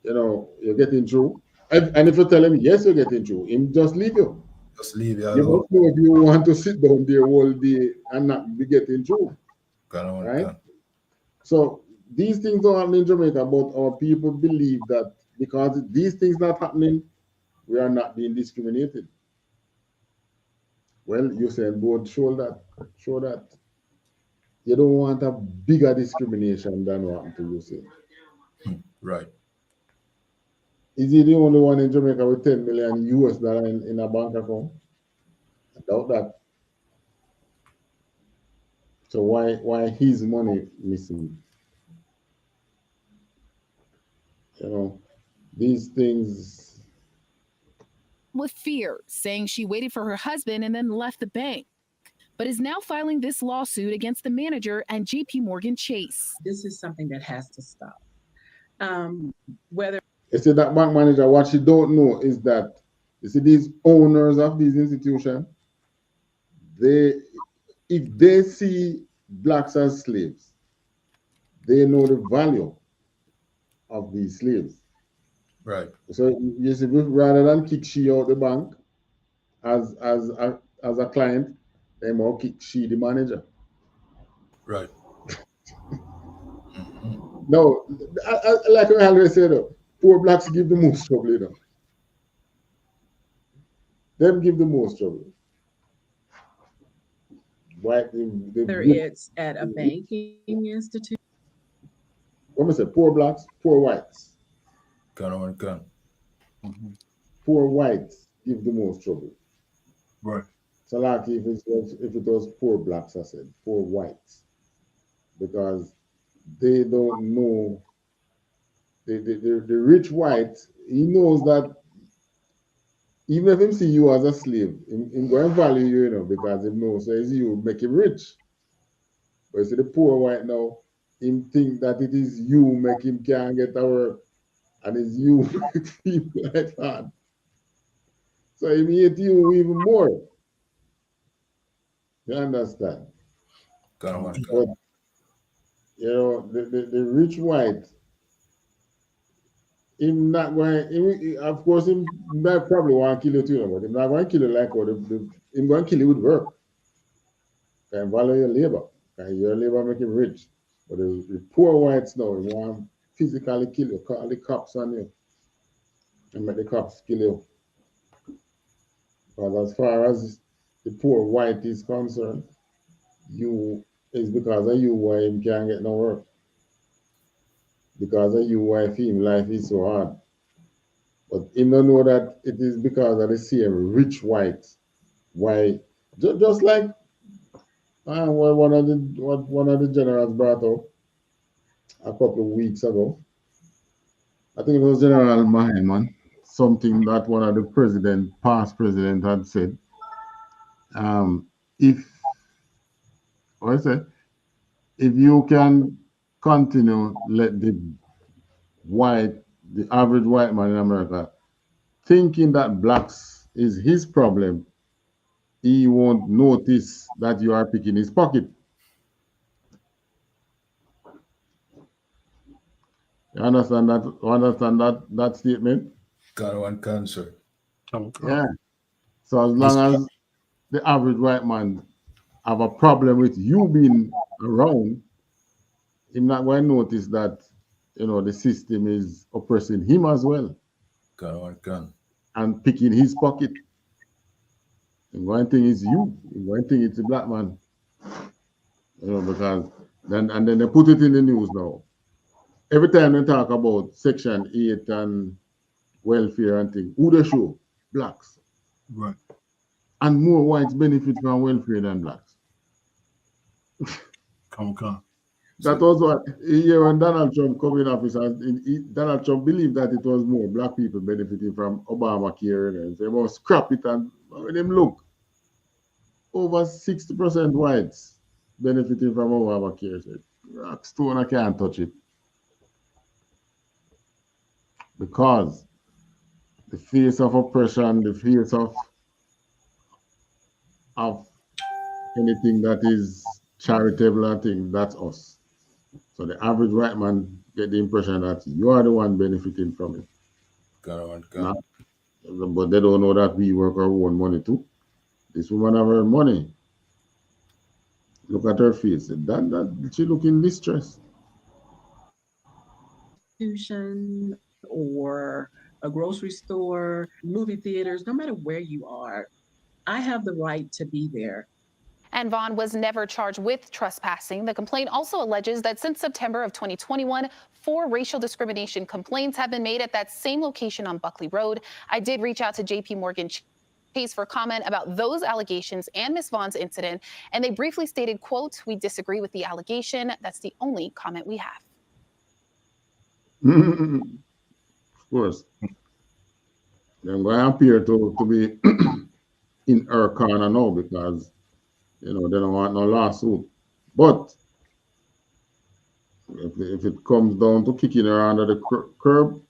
you're getting through. And if you tell him yes, you're getting through, him just leave you. Just leave it You alone. must know if you want to sit down there all day and not be getting through, right? So these things don't happen in Jamaica, but our people believe that because these things not happening, we are not being discriminated. Well, you said, board, show that. You don't want a bigger discrimination than what happened to you, say. Right. Is he the only one in Jamaica with 10 million US dollar in a bank account? I doubt that. So why his money missing? You know, these things. With fear, saying she waited for her husband and then left the bank, but is now filing this lawsuit against the manager and JP Morgan Chase. This is something that has to stop. Whether You see, that bank manager, what she don't know is that, you see, these owners of these institutions, if they see blacks as slaves, they know the value of these slaves. Right. So you see, rather than kick she out the bank as a client, they more kick she the manager. Right. No, like I always say, though, poor blacks give the most trouble, you know. Them give the most trouble. Whether it's at a banking institution. What I say, poor blacks, poor whites. Can. Poor whites give the most trouble. Right. So like if it was poor blacks, I said poor whites, because they don't know. The rich white, he knows that even if him see you as a slave, him going to value you, you know, because he knows so it's you make him rich. But you see the poor white now, him think that it is you make him can't get to work, and it's you make people like that. So he hate you even more. You understand? But, you know, the rich white, him not going, of course, him might probably want to kill you too, but him not going to kill you like what him going to kill you with work. Can value your labor. Can your labor make him rich. But the poor whites now, they want physically kill you, call the cops on you, and make the cops kill you. Because as far as the poor white is concerned, it's because of you why him can't get no work. Because of you why him life is so hard. But him don't know that it is because of the same rich white. Why? Just like what one of the generals brought up a couple of weeks ago. I think it was General Mahman, something that one of the past president had said. If you can continue let the average white man in America thinking that blacks is his problem, he won't notice that you are picking his pocket. You understand that statement? Can, sir. Yeah. So as long as the average white man have a problem with you being around, he's not going to notice that, you know, the system is oppressing him as well. Can. And picking his pocket. And one thing is you. And one thing it's a black man. You know, because then they put it in the news now. Every time they talk about Section 8 and welfare and things, who they show? Blacks. Right. And more whites benefit from welfare than blacks. Come. That was what here when Donald Trump came in office, and Donald Trump believed that it was more black people benefiting from Obamacare, and they must scrap it. And when them look, over 60% whites benefiting from Obamacare. So Rockstone, I can't touch it. Because the face of oppression, the face of anything that is charitable, I think that's us. So the average white man get the impression that you are the one benefiting from it. But they don't know that we work our own money too. This woman have her money. Look at her face. That she looking distressed. Institution or a grocery store, movie theaters, no matter where you are, I have the right to be there. And Vaughn was never charged with trespassing. The complaint also alleges that since September of 2021, 4 racial discrimination complaints have been made at that same location on Buckley Road. I did reach out to JP Morgan Chase for comment about those allegations and Ms. Vaughn's incident, and they briefly stated, quote, "We disagree with the allegation. That's the only comment we have." Of course. They're going to appear to be in her corner now because, you know, they don't want no lawsuit. But if it comes down to kicking her under the curb,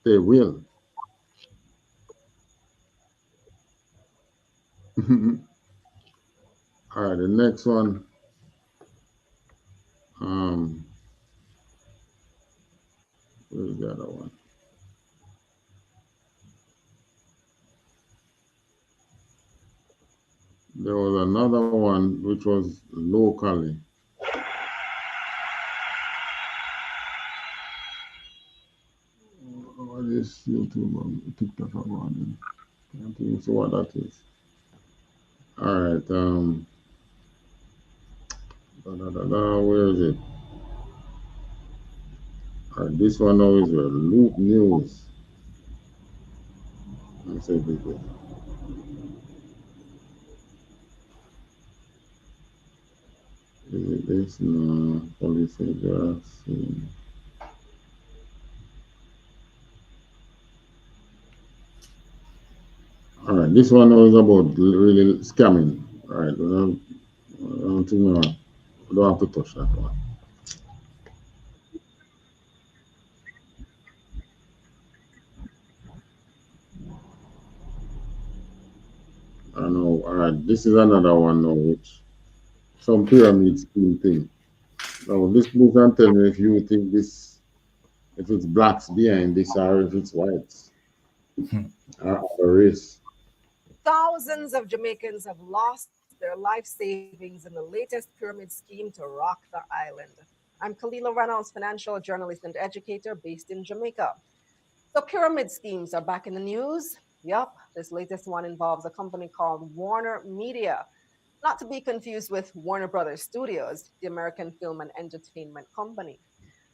they will. All right, the next one. Where's the other one? There was another one which was locally. What is YouTube, TikTok about it? Can't think so what that is. All right. Where is it? All right, this one now is Loop News. Let me see if it is. Is it this? No. Police agency. All right, this one is about really scamming. All right, I don't think we don't have to touch that one. I know. All right, this is another one now, which some pyramid scheme thing. Now, this please and tell me if you think this, if it's blacks behind this or if it's whites or a race. Thousands of Jamaicans have lost their life savings in the latest pyramid scheme to rock the island. I'm Kalila Reynolds, financial journalist and educator based in Jamaica. So pyramid schemes are back in the news. Yup, this latest one involves a company called Warner Media, not to be confused with Warner Brothers Studios, the American film and entertainment company.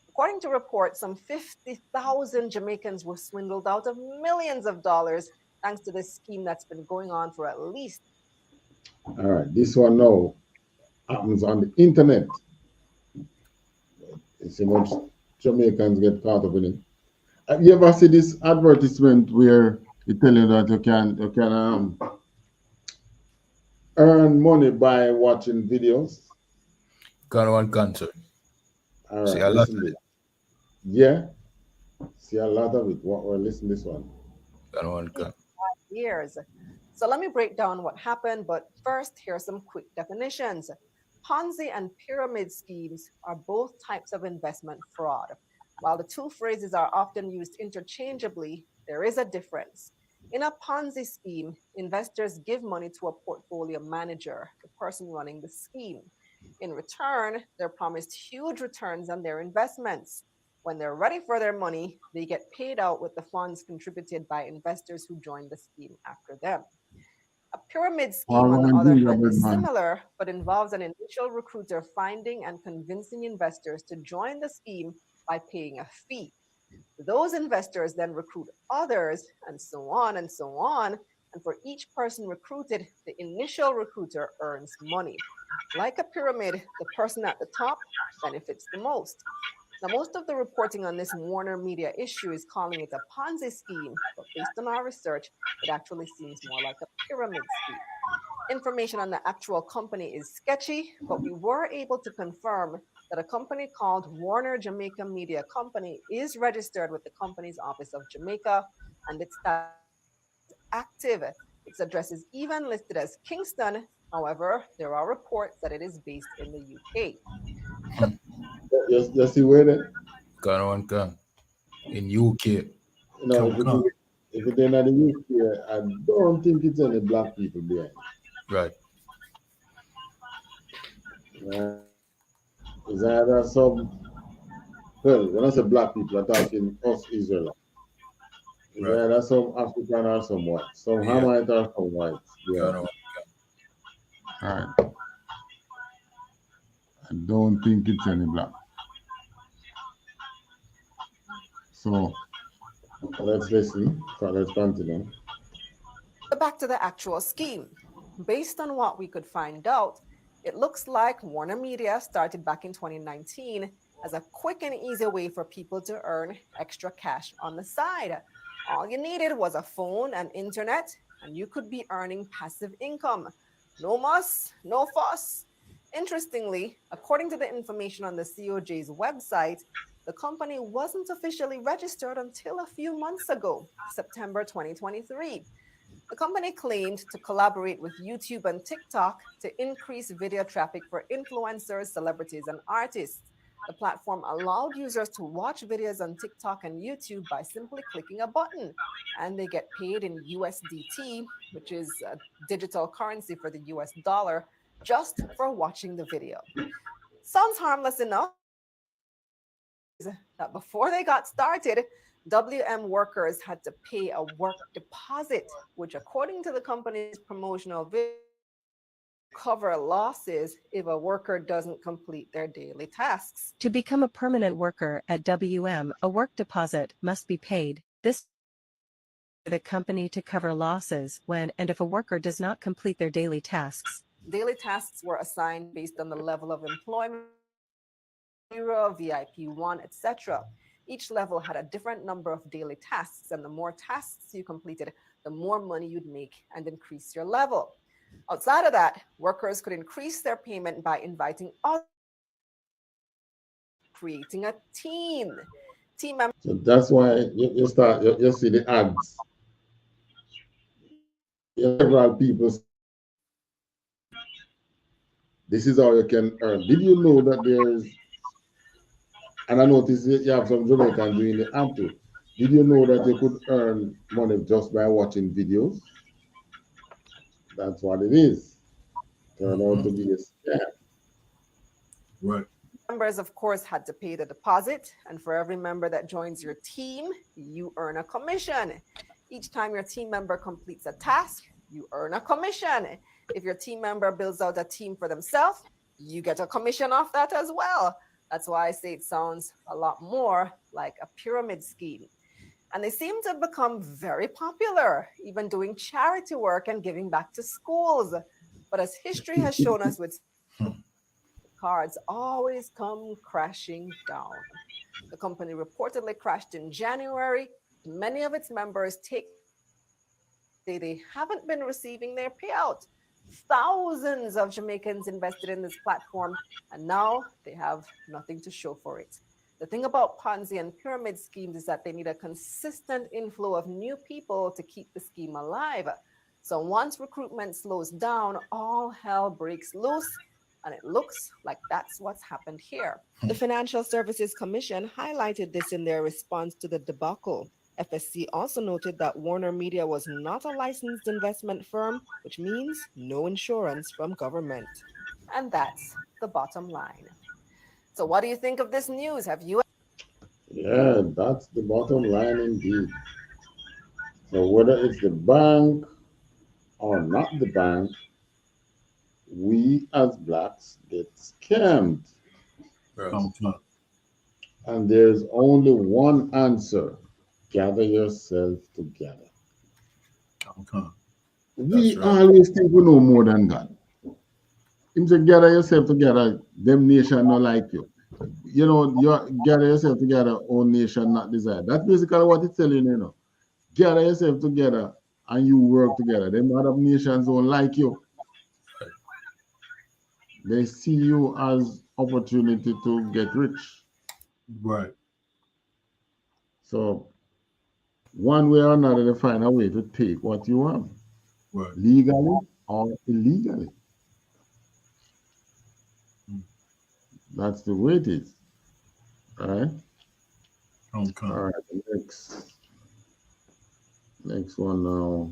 According to reports, some 50,000 Jamaicans were swindled out of millions of dollars thanks to this scheme that's been going on for at least. All right, this one now happens on the internet. You see much Jamaicans get caught up in it. Have you ever see this advertisement where it tell you that you can earn money by watching videos? Got one concert. All right, See a lot listen of to it. it. Yeah, see a lot of it. Well, listen to this one. Got one concert. Years. So let me break down what happened, but first, here are some quick definitions. Ponzi and pyramid schemes are both types of investment fraud. While the two phrases are often used interchangeably, there is a difference. In a Ponzi scheme, investors give money to a portfolio manager, the person running the scheme. In return, they're promised huge returns on their investments. When they're ready for their money, they get paid out with the funds contributed by investors who joined the scheme after them. A pyramid scheme, on the other hand, is similar, but involves an initial recruiter finding and convincing investors to join the scheme by paying a fee. Those investors then recruit others, and so on and so on. And for each person recruited, the initial recruiter earns money. Like a pyramid, the person at the top benefits the most. Now, most of the reporting on this Warner Media issue is calling it a Ponzi scheme, but based on our research, it actually seems more like a pyramid scheme. Information on the actual company is sketchy, but we were able to confirm that a company called Warner Jamaica Media Company is registered with the Company's Office of Jamaica, and its status is active. Its address is even listed as Kingston. However, there are reports that it is based in the UK. Just see where that. Got one concert in UK. You know, if it's in the UK, I don't think it's any black people behind. Right. It's either some, well, when I say black people, I'm talking us Israelites. It's Right. either some African or some white. Some Yeah. Hamite or some white. Yeah, Yeah. no. All right. I don't think it's any black. So let's listen. Let's continue. But back to the actual scheme. Based on what we could find out, it looks like Warner Media started back in 2019 as a quick and easy way for people to earn extra cash on the side. All you needed was a phone and internet, and you could be earning passive income. No muss, no fuss. Interestingly, according to the information on the COJ's website, the company wasn't officially registered until a few months ago, September 2023. The company claimed to collaborate with YouTube and TikTok to increase video traffic for influencers, celebrities, and artists. The platform allowed users to watch videos on TikTok and YouTube by simply clicking a button, and they get paid in USDT, which is a digital currency for the US dollar, just for watching the video. Sounds harmless enough that before they got started, WM workers had to pay a work deposit, which according to the company's promotional video, cover losses if a worker doesn't complete their daily tasks. To become a permanent worker at WM, a work deposit must be paid. This for the company to cover losses when and if a worker does not complete their daily tasks. Daily tasks were assigned based on the level of employment, VIP1, etc. Each level had a different number of daily tasks, and the more tasks you completed, the more money you'd make and increase your level. Outside of that, workers could increase their payment by inviting others, creating a team. Team members. So that's why you start, you see the ads. Several people. This is how you can earn. Did you know that there's, and I noticed you have some Jamaican doing the app too. Did you know that you could earn money just by watching videos? That's what it is. Turned out to be a scam. Right. Members, of course, had to pay the deposit, and for every member that joins your team, you earn a commission. Each time your team member completes a task, you earn a commission. If your team member builds out a team for themselves, you get a commission off that as well. That's why I say it sounds a lot more like a pyramid scheme. And they seem to have become very popular, even doing charity work and giving back to schools. But as history has shown us, with cards always come crashing down. The company reportedly crashed in January. Many of its members say they haven't been receiving their payout. Thousands of Jamaicans invested in this platform, and now they have nothing to show for it. The thing about Ponzi and pyramid schemes is that they need a consistent inflow of new people to keep the scheme alive. So once recruitment slows down, all hell breaks loose, and it looks like that's what's happened here. The Financial Services Commission highlighted this in their response to the debacle. FSC also noted that Warner Media was not a licensed investment firm, which means no insurance from government. And that's the bottom line. So what do you think of this news? Have you? Yeah, that's the bottom line indeed. So whether it's the bank or not the bank, we as blacks get scammed. And there's only one answer: gather yourself together. We always think we know more than God. Him say, gather yourself together, them nation not like you. You know, you gather yourself together, own nation not desired. That's basically what it's telling you, know. Gather yourself together and you work together. Them other nations don't like you. They see you as opportunity to get rich. Right. So one way or another, they find a way to take what you want. Right. Legally or illegally. That's the way it is. All right. Okay. All right. Next. Next one now.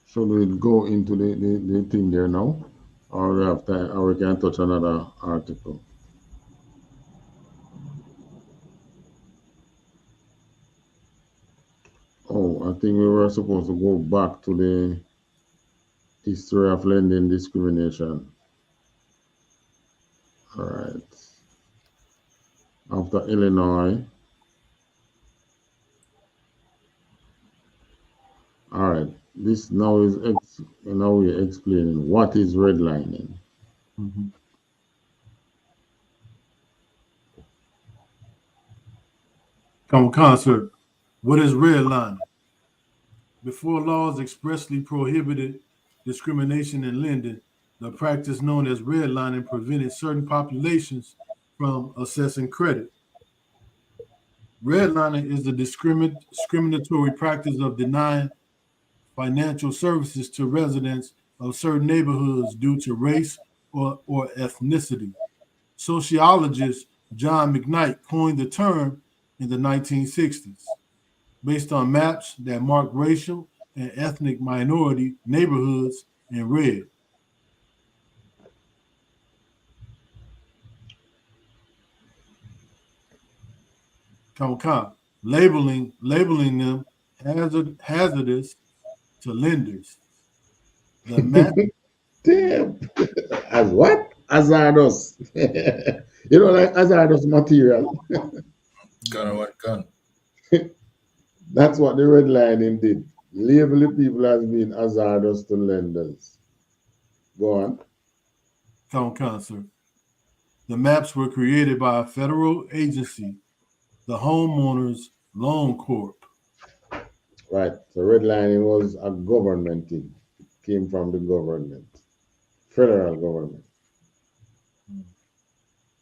Should we go into the thing there now? Or we have time, or we can touch another article? Oh, I think we were supposed to go back to the history of lending discrimination. All right. After Illinois. All right. This now is now we're explaining what is redlining. Mm-hmm. Concert. What is redlining? Before laws expressly prohibited discrimination in lending, the practice known as redlining prevented certain populations from accessing credit. Redlining is the discriminatory practice of denying financial services to residents of certain neighborhoods due to race or ethnicity. Sociologist John McKnight coined the term in the 1960s based on maps that marked racial and ethnic minority neighborhoods in red. Labeling them hazardous to lenders. The map. Damn. As what? Hazardous. You know, like hazardous material. Gun. That's what the redlining did. Label the people as being hazardous to lenders. Go on. Concert. The maps were created by a federal agency, the Homeowners Loan Corp. Right. So redlining was a government thing. It came from the government, federal government.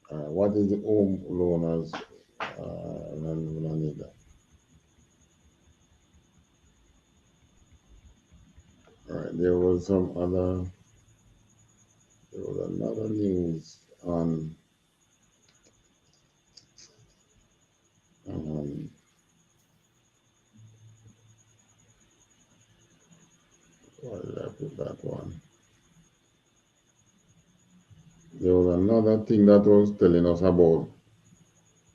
What is the homeowners? We don't need that. All right. There was another news on. Why did I put that one? There was another thing that was telling us about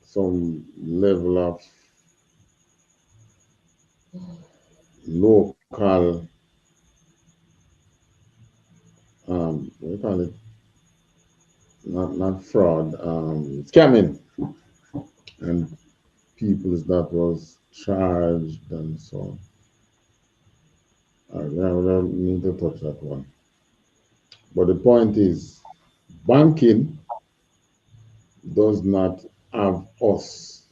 some level of local, what do you call it? Not fraud, scamming, and people that was charged and so on. All right, we don't need to touch that one. But the point is, banking does not have us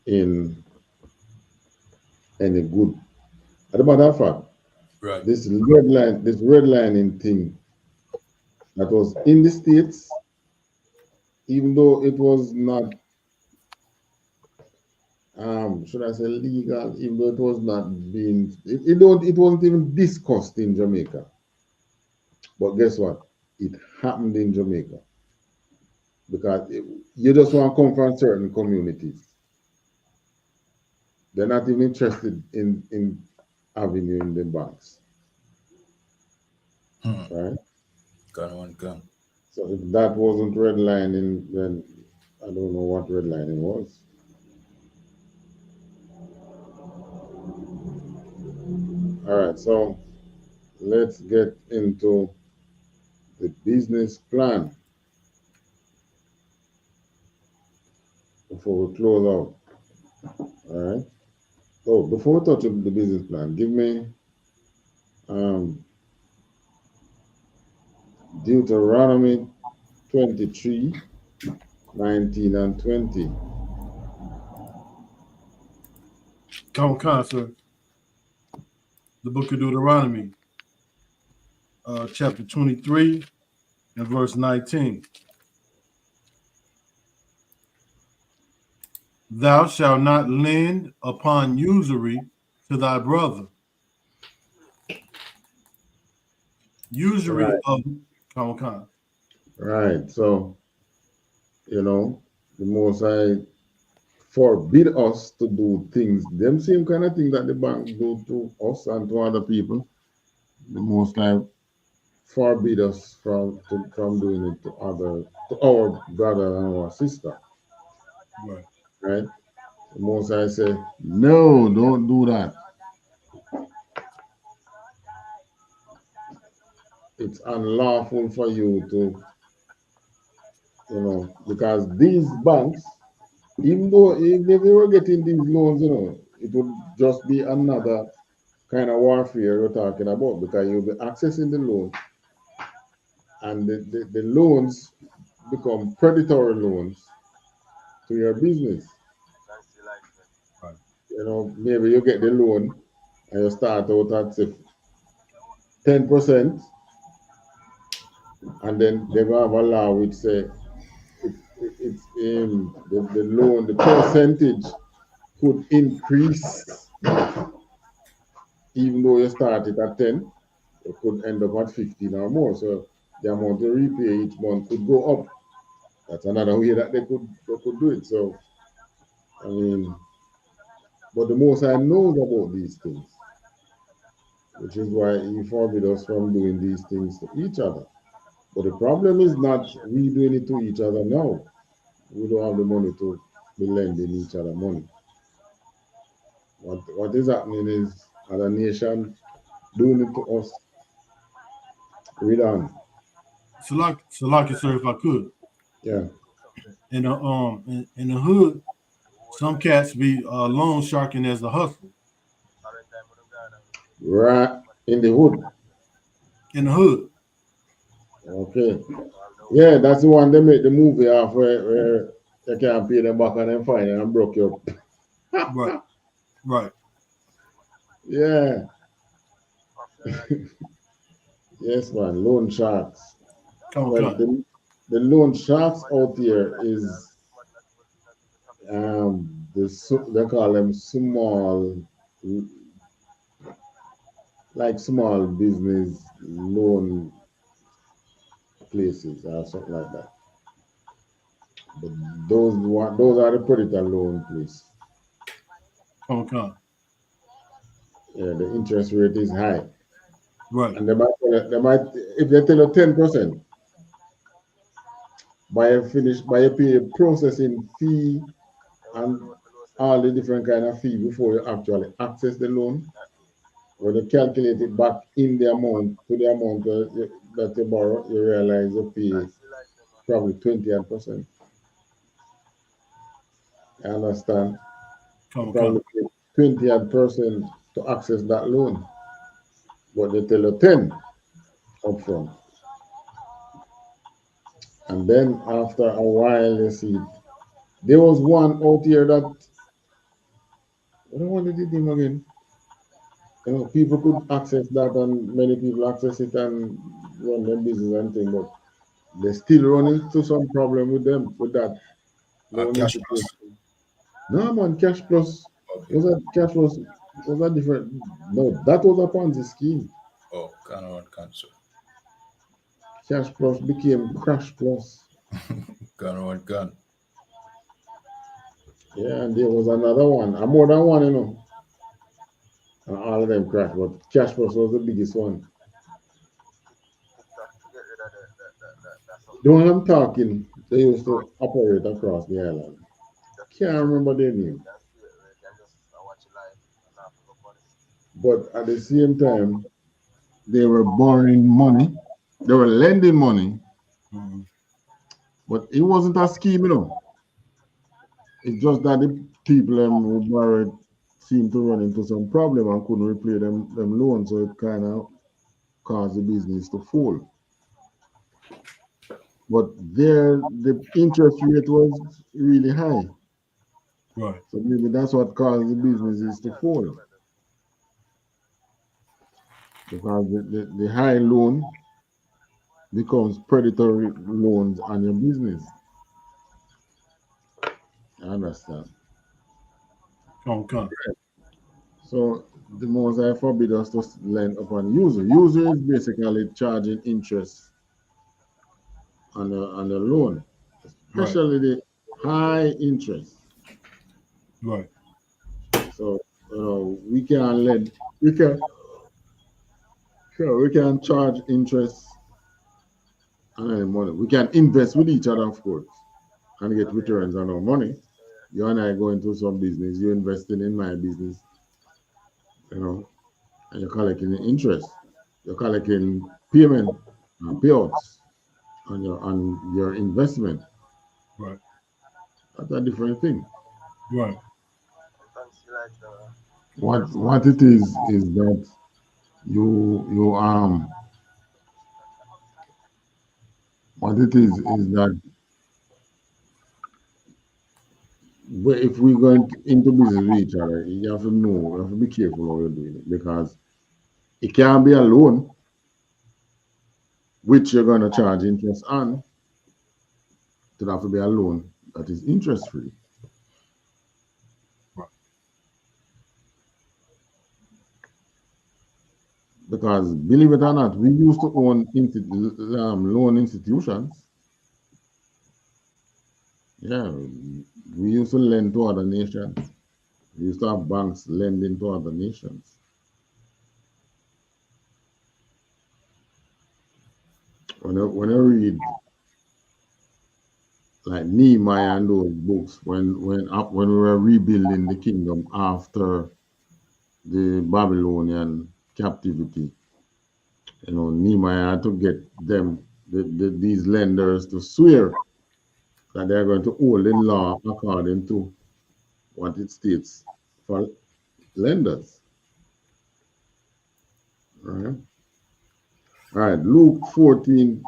in any good. As a matter of fact, right. This redlining thing that was in the States, even though it was not, should I say legal, even though it was not being, it wasn't even discussed in Jamaica. But guess what? It happened in Jamaica because you just want to come from certain communities. They're not even interested in having you in the banks. Right? Gun. So if that wasn't redlining, then I don't know what redlining was. All right, so let's get into the business plan before we close out. All right. So before we touch on the business plan, give me Deuteronomy 23, 19 and 20. Concert. The book of Deuteronomy, chapter 23 and verse 19. Thou shalt not lend upon usury to thy brother. Usury Right. of Concon. Right. So You know, the Most High forbid us to do things, them same kind of thing that the bank do to us and to other people. The Most High forbid us from doing it to our brother and our sister. Right. Right? The Most High say, no, don't do that. It's unlawful for you to, because these banks, even if they were getting these loans, it would just be another kind of warfare you're talking about, because you'll be accessing the loan, and the loans become predatory loans to your business. Right. Maybe you get the loan and you start out at say 10%, and then they will have a law which say the loan, the percentage could increase. Even though you started at 10, it could end up at 15 or more. So the amount you repay each month could go up. That's another way that they could do it. So I mean, but the Most High knows about these things, which is why He forbid us from doing these things to each other. But the problem is not we doing it to each other now. We don't have the money to be lending each other money. What is happening is other nation doing it to us. Read on. Salaki, sir, if I could. Yeah. In the hood, some cats be loan sharking as a hustle. Right in the hood. In the hood. Okay. Yeah, that's the one they make the movie off where you can't pay them back and then fine and broke you up. Right. Right. Yeah. Yes, man. Loan sharks. Well, the loan sharks out here is they call them small, like small business loan places or something like that. But those are the predator loan places. Okay. Yeah, the interest rate is high. Right. And they might if they tell you 10%, by you pay a processing fee and all the different kind of fee before you actually access the loan. When you calculate it back in the amount to the amount that you borrow, you realize you pay probably 20%. I understand. You probably pay 20% to access that loan. But they tell you 10 upfront. And then after a while, you see, there was one out here that, I don't want to do him again. People could access that and many people access it and run their business and thing, but they still run into some problem with that loan institution. No man, Cash Plus was a different. No, that was a Ponzi scheme. Oh, cancel. Cash Plus became Crash Plus. Gun. Yeah, and there was another one, more than one, And all of them crashed, but Cash Plus was the biggest one. The one I'm talking, they used to operate across the island. Can't remember their name. But at the same time, they were borrowing money. They were lending money. Mm-hmm. But it wasn't a scheme, It's just that the people who borrowed seemed to run into some problem and couldn't repay them loans, so it kind of caused the business to fall. But the interest rate was really high. Right. So maybe that's what caused the businesses to fall. Because the high loan becomes predatory loans on your business. I understand. Okay. So the Most High forbid us to lend upon user. User is basically charging interest on a loan. especially the high interest. Right. So we can lend, we can we can charge interest and money. We can invest with each other, of course, and get returns on our money. You and I go into some business, you're investing in my business, and you're collecting interest. You're collecting payment and payouts on your investment. Right. That's a different thing. Right. What it is that you what it is that if we're going into business with each other, you have to know, you have to be careful how you're doing it, because it can't be a loan which you're going to charge interest on. It have to be a loan that is interest free. Right. Because believe it or not, we used to own loan institutions. Yeah, we used to lend to other nations. We used to have banks lending to other nations. When I read like Nehemiah and those books, when we were rebuilding the kingdom after the Babylonian captivity, Nehemiah had to get them these lenders to swear that they're going to hold the law according to what it states for lenders. Right? All right, Luke 14,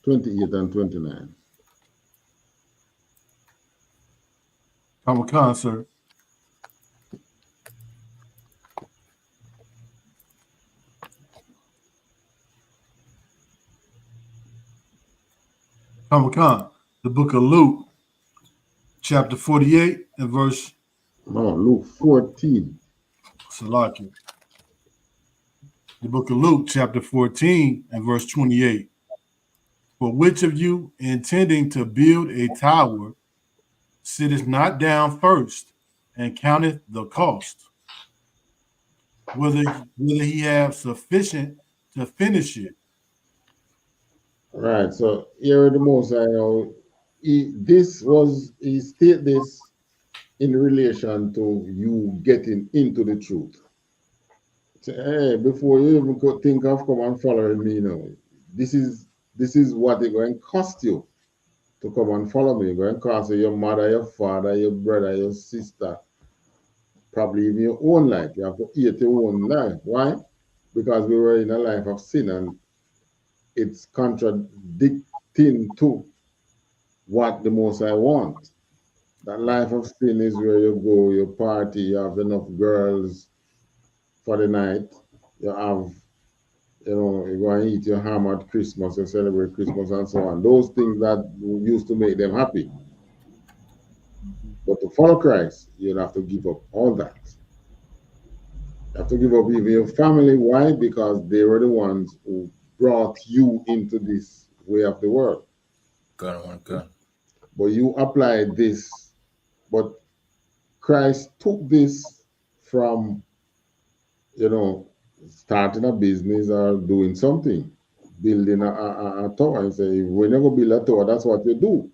28 and 29. I'm a concert. Comic-Con, the book of Luke, chapter 48 and verse. No, Luke 14. Salaki. The book of Luke, chapter 14 and verse 28. For which of you, intending to build a tower, sitteth not down first and counteth the cost, whether he have sufficient to finish it? Right. So here the Most High, he state this in relation to you getting into the truth. Say, hey, before you even could think of come and following me, this is what it's going to cost you to come and follow me. It's going to cost you your mother, your father, your brother, your sister, probably even your own life. You have to eat your own life. Why? Because we were in a life of sin, and it's contradicting to what the Most High want. That life of sin is where you go, you party, you have enough girls for the night, you have, you go and eat your ham at Christmas, you celebrate Christmas and so on. Those things that used to make them happy. But to follow Christ, you'd have to give up all that. You have to give up even your family. Why? Because they were the ones who brought you into this way of the world. God. But you applied this, but Christ took this from, starting a business or doing something, building a tower, and say, when you go build a tower, that's what you do.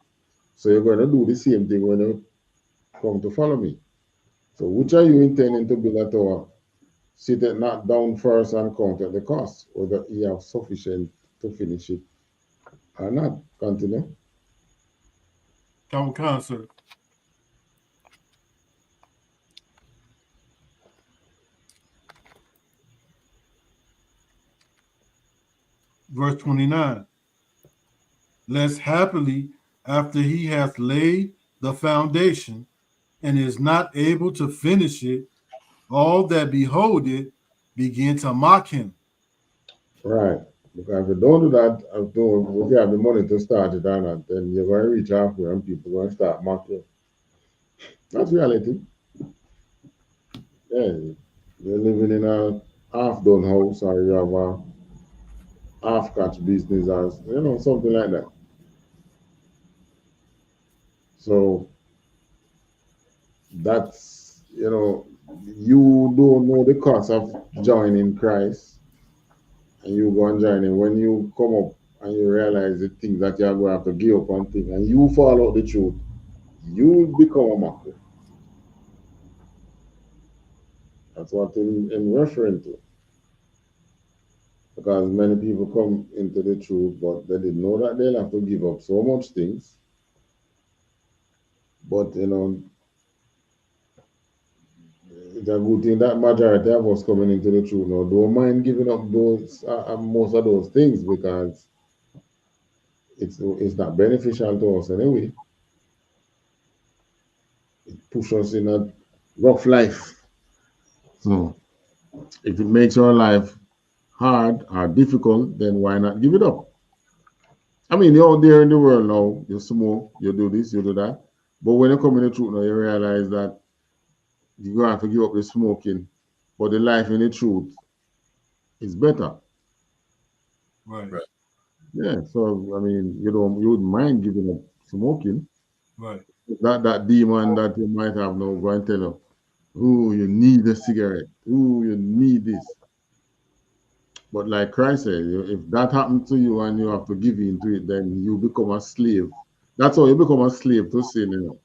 So you're going to do the same thing when you come to follow me. So which are you intending to build a tower? Sit it not down first and count at the cost, whether you have sufficient to finish it or not. Continue. Comic-Con, sir. Verse 29. Lest happily, after he hath laid the foundation and is not able to finish it, all that behold it begin to mock him. Right. Because if you don't do that, if you have the money to start it or not, then you're going to reach halfway and people are going to start mocking. That's reality. Yeah. You're living in a half-done house, or you have a half-catch business, or something like that. So that's, you don't know the cost of joining Christ, and you go and join him. When you come up and you realize the things that you're going to have to give up on things, and you follow the truth, you become a mocker. That's what in referring to. Because many people come into the truth, but they didn't know that they'll have to give up so much things. But it's a good thing that majority of us coming into the truth now don't mind giving up those most of those things, because it's not beneficial to us anyway. It pushes us in a rough life. So if it makes your life hard or difficult, then why not give it up? I mean, you're out there in the world now, you smoke, you do this, you do that. But when you come in the truth now, you realize that you're going to have to give up the smoking, but the life in the truth is better. Right. Yeah, so I mean, you wouldn't mind giving up smoking. Right. That demon that you might have now go and tell you, oh, you need a cigarette. Oh, you need this. But like Christ said, if that happens to you and you have to give in to it, then you become a slave. That's how you become a slave to sin.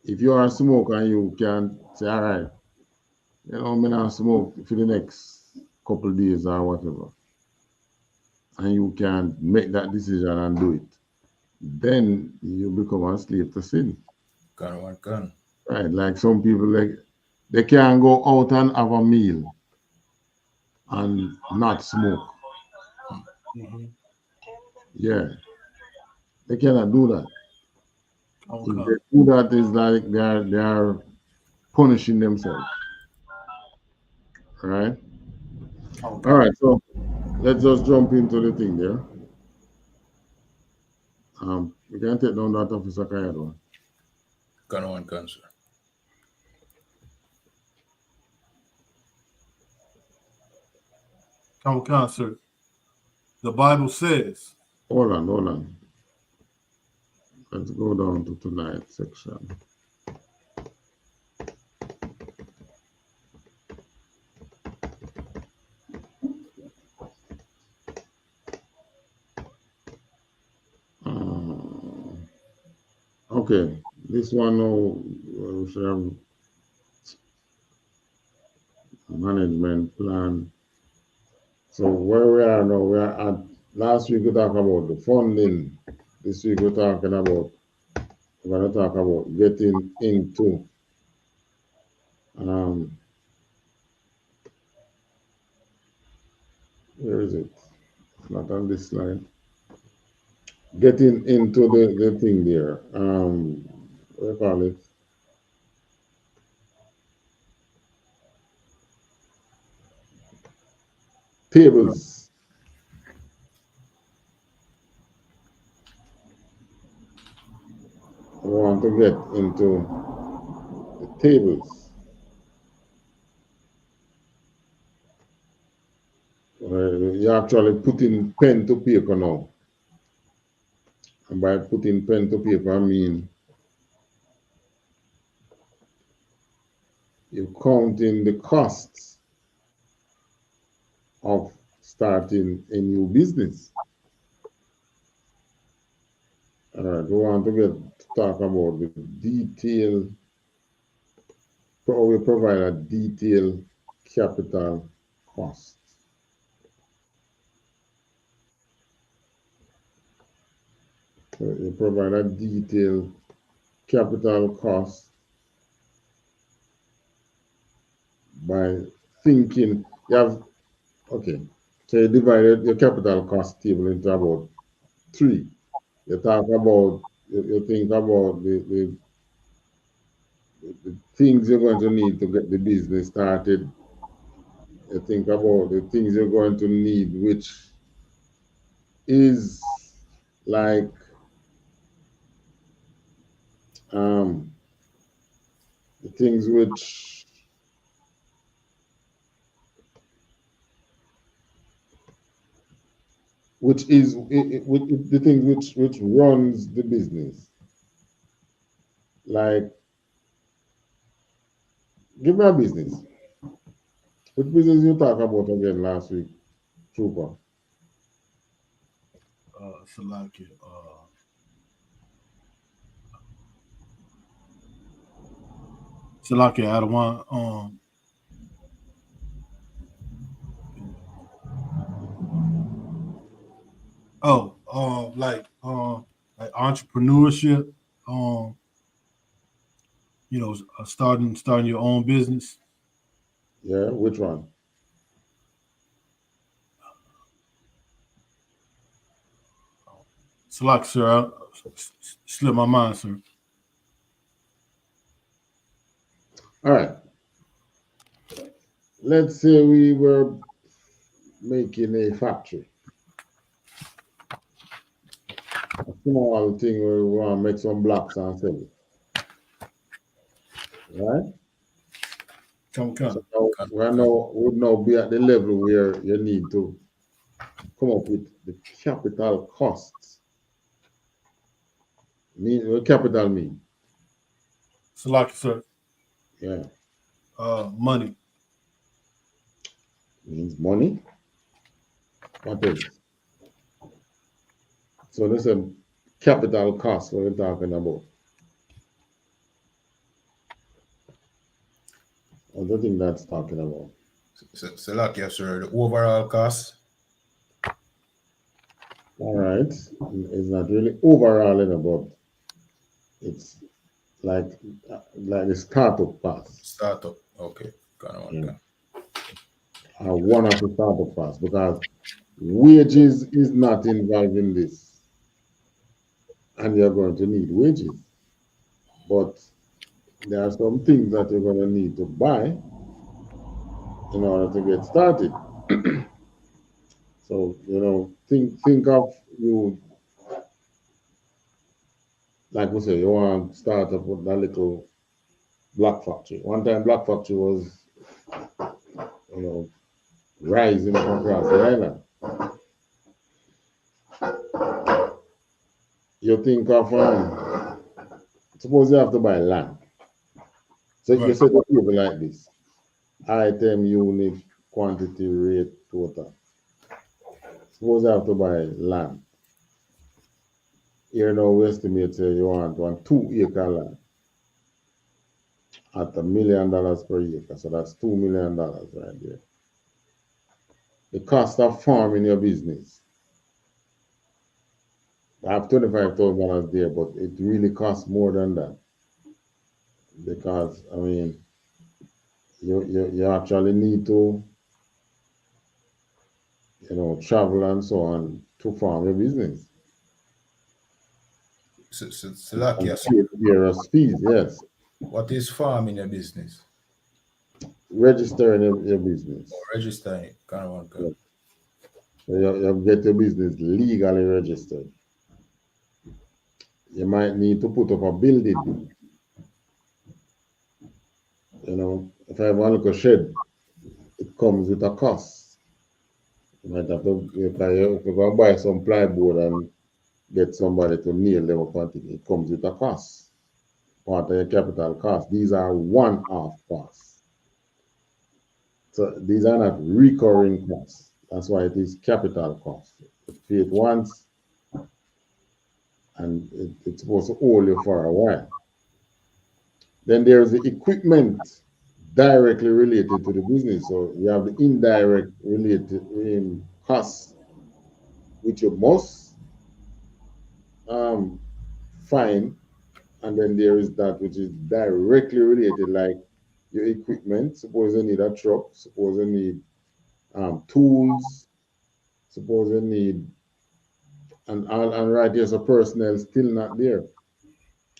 If you are a smoker and you can say, all right, I'm going to smoke for the next couple of days or whatever, and you can make that decision and do it, then you become a slave to sin. Can. Right, like some people, they can't go out and have a meal and not smoke. Mm-hmm. Yeah, they cannot do that. Okay. If they do that, it's like they are punishing themselves. Right? Okay. All right, so let's just jump into the thing there. We can take down that Officer Kayad one. Can, sir. Come, sir. The Bible says. Hold on. Let's go down to tonight's section. Okay, this one now we should have management plan. So where we are now, we are at last week we talked about the funding. This week we're going to talk about getting into where is it? It's not on this slide. Getting into the thing there. What do you call it? Tables. I want to get into the tables. You're actually putting pen to paper now. And by putting pen to paper, I mean you're counting the costs of starting a new business. All right, we want to talk about the detail. We provide a detailed capital cost. So you provide a detailed capital cost by thinking. Okay, so you divided your capital cost table into about 3. You think about the things you're going to need to get the business started. You think about the things you're going to need, which is like the things which which is the thing which runs the business. Like, give me a business. Which business you talk about again last week, Trooper? Salaki. Salaki, I don't want like entrepreneurship, starting your own business. Yeah, which one? Salaki, sir, slipped my mind, sir. All right. Let's say we were making a factory. A small thing where we want to make some blocks and sell it. Right? Come. So now would now be at the level where you need to come up with the capital costs. What capital mean? Salaki, sir. Yeah. Money. Means money. What else? So there's a capital cost what we're talking about. I don't think that's talking about. So like you sir, the overall cost. All right. It's not really overall, but it's like the startup cost. Startup. Okay. Yeah. One of the startup costs because wages is not involved in this. And you're going to need wages. But there are some things that you're going to need to buy in order to get started. So, think of you, like we say, you want to start up with that little black factory. One time, black factory was, rising up across the island. You think of, suppose you have to buy land. So if you set a table like this, item, unit, quantity, rate, total. Suppose you have to buy land. Here now we estimate you want 2-acre land at $1 million per acre. So that's $2 million right there. The cost of farming your business. I have $25,000 there, but it really costs more than that. Because you actually need to travel and so on to farm your business. So like you sir. Fees, yes. What is farming your business? Registering your business. Registering it. Yeah. So you get your business legally registered. You might need to put up a building. If I have one little shed, it comes with a cost. You might have to, if you're going to buy some plywood and get somebody to nail them up on it comes with a cost. Part of your capital cost. These are one-off costs. So these are not recurring costs. That's why it is capital cost. You pay it once, and it's supposed to hold you for a while. Then there's the equipment directly related to the business. So you have the indirect related costs, which you must find. And then there is that which is directly related, like your equipment. Suppose you need a truck. Suppose you need tools. Suppose you need, and right here, so personnel still not there.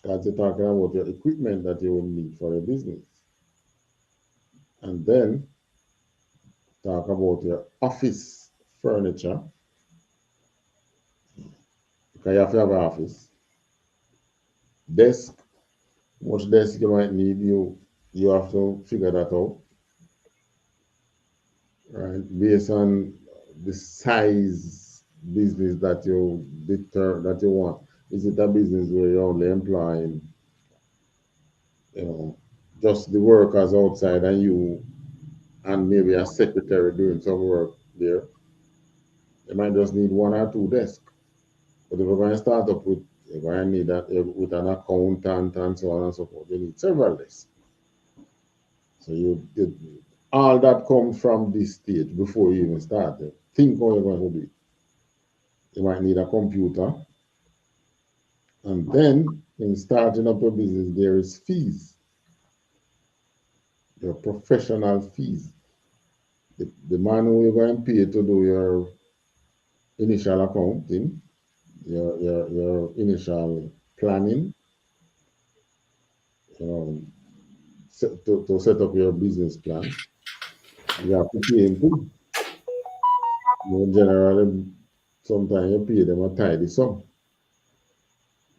Because you're talking about your equipment that you will need for your business. And then talk about your office furniture. Because you have to have an office. Desk, much desk you might need, you have to figure that out. Right? Based on the size business that you want? Is it a business where you're only employing, just the workers outside and you and maybe a secretary doing some work there? You might just need one or two desks. But if you're going to start up with, you're going to need that with an accountant and so on and so forth, you need several desks. So all that comes from this stage before you even start. Think how you're going to do it. You might need a computer. And then in starting up a business, there is fees. Your professional fees. The man who you're going to pay to do your initial accounting, your initial planning, to set up your business plan, you have to pay him too. Generally, sometimes you pay them a tidy sum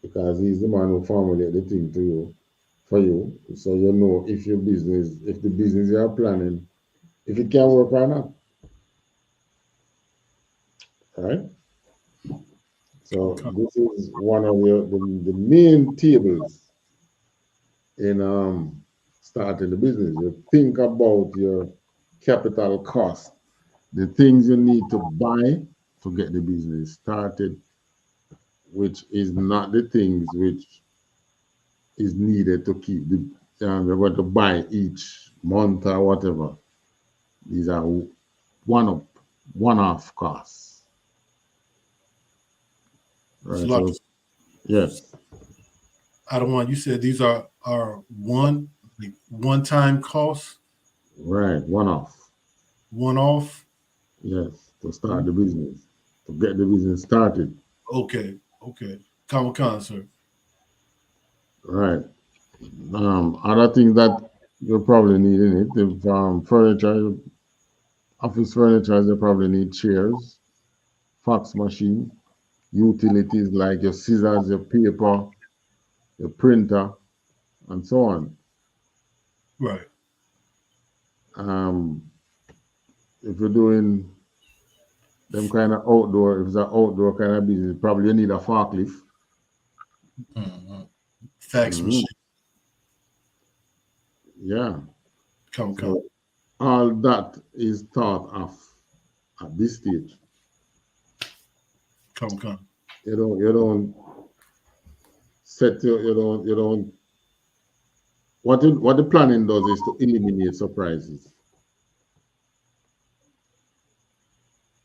because he's the man who formulates the thing for you. So you know if the business you are planning, if it can work or not. Right? So this is one of the main tables in starting the business. You think about your capital cost, the things you need to buy to get the business started, which is not the things which is needed to keep you're going to buy each month or whatever. These are one-off costs. Right. So, yes. I don't want, you said these are one-time costs? Right, one-off. One-off? Yes, to start the business, to get the business started. Okay. Come on, sir. Right. Other things that you probably need in it, if furniture, office furniture, you probably need chairs, fax machine, utilities like your scissors, your paper, your printer, and so on. Right. If you're doing them kind of outdoor, if it's an outdoor kind of business, probably you need a forklift. Fax machine. Yeah. Come. All that is thought of at this stage. Come. You don't set you don't what the planning does is to eliminate surprises.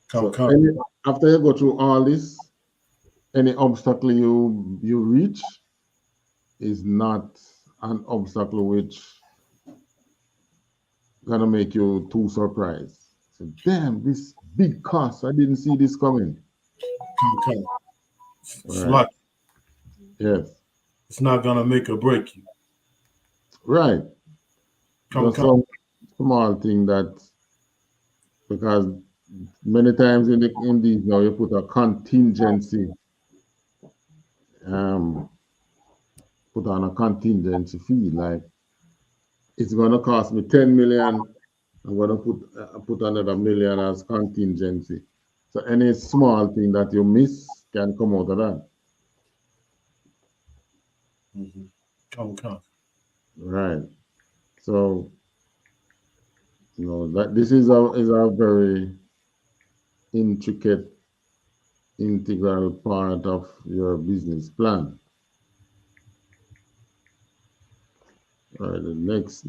Come. After you go through all this, any obstacle you reach is not an obstacle which gonna make you too surprised. So damn, this big cost, I didn't see this coming. Come. Right. Yes. It's not gonna make or break you. Right. Come. Some small thing that, because many times in these now you put a contingency, put on a contingency fee, like it's gonna cost me 10 million. I'm gonna put another million as contingency. So any small thing that you miss can come out of that. Come. Right. So that this is a very intricate, integral part of your business plan. All right. The next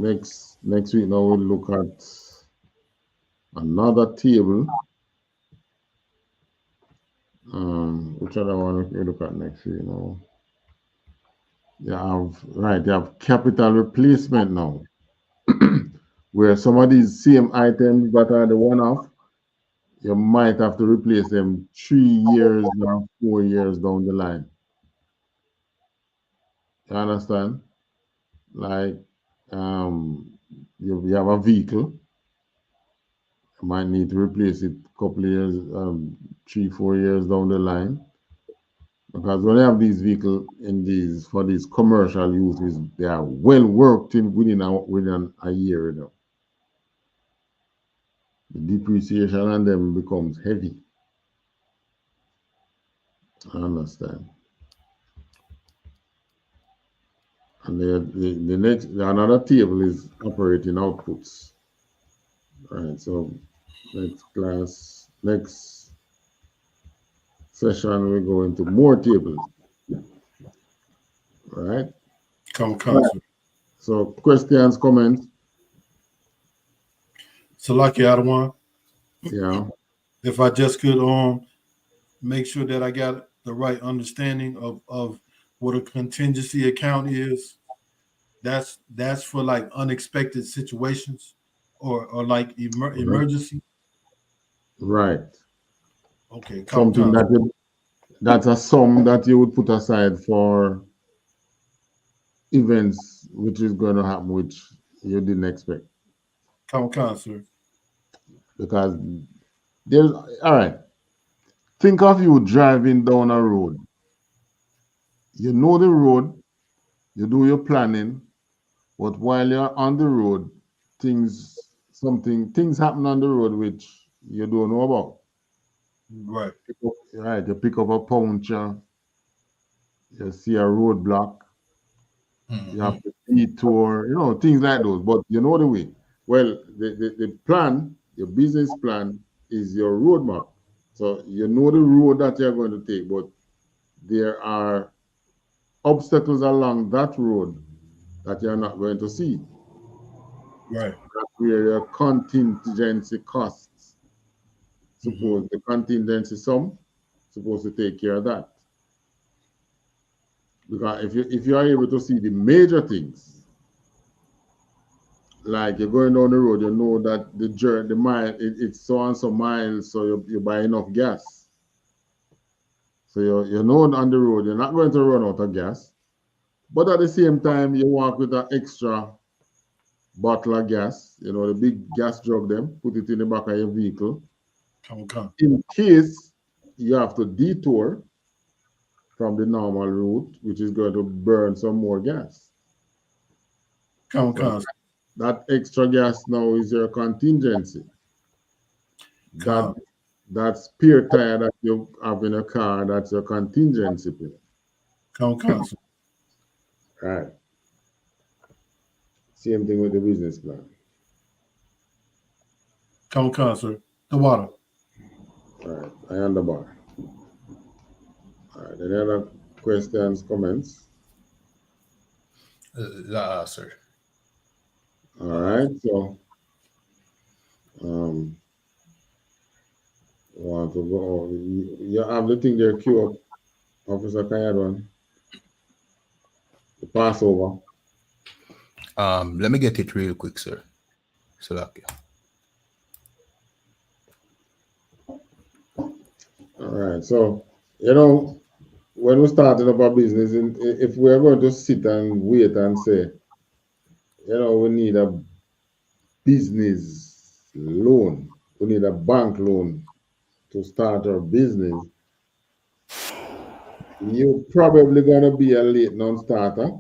week now we'll look at another table. Which other one we look at next week now? You have capital replacement now, where some of these same items that are the one-off, you might have to replace them 3 years or 4 years down the line. You understand? Like, you have a vehicle, you might need to replace it a couple of years, 3, 4 years down the line. Because when you have these vehicles for these commercial uses, they are well worked in within a year now. The depreciation on them becomes heavy. I understand. And the next, another table is operating outputs. Right. So next session, we go into more tables. Right. Come, sir. So questions, comments. So, lucky Adawan. Yeah. If I just could make sure that I got the right understanding of what a contingency account is. That's for like unexpected situations or like emergency. Right. Okay. Something that's a sum that you would put aside for events which is going to happen which you didn't expect. Come, sir. Because there's all right. Think of you driving down a road. You know the road, you do your planning, but while you're on the road, things happen on the road which you don't know about. Right. Right. You pick up a puncture, you see a roadblock, you have to detour, things like those. But you know the way. Well, the plan, your business plan is your roadmap. So you know the road that you're going to take, but there are obstacles along that road that you're not going to see. Right. That's where your contingency costs. Suppose the contingency sum supposed to take care of that. Because if you are able to see the major things, like you're going down the road, you know that the mile it's so and so miles, so you buy enough gas. So you know on the road you're not going to run out of gas, but at the same time you walk with an extra bottle of gas, the big gas jug them, put it in the back of your vehicle. Come. In case you have to detour from the normal route, which is going to burn some more gas. Come. That extra gas now is your contingency. That spare tire that you have in a car, that's your contingency plan. Come. Right. Same thing with the business plan. Come, sir. The water. All right. I am the bar. All right. Any other questions, comments? Sir. All right. So, want to go? You have the thing there queue up, Officer Kayadwan. The Passover. Let me get it real quick, sir. So lucky. All right. So, when we started up our business, if we're going to sit and wait and say, we need a business loan, we need a bank loan to start our business, you're probably going to be a late non-starter,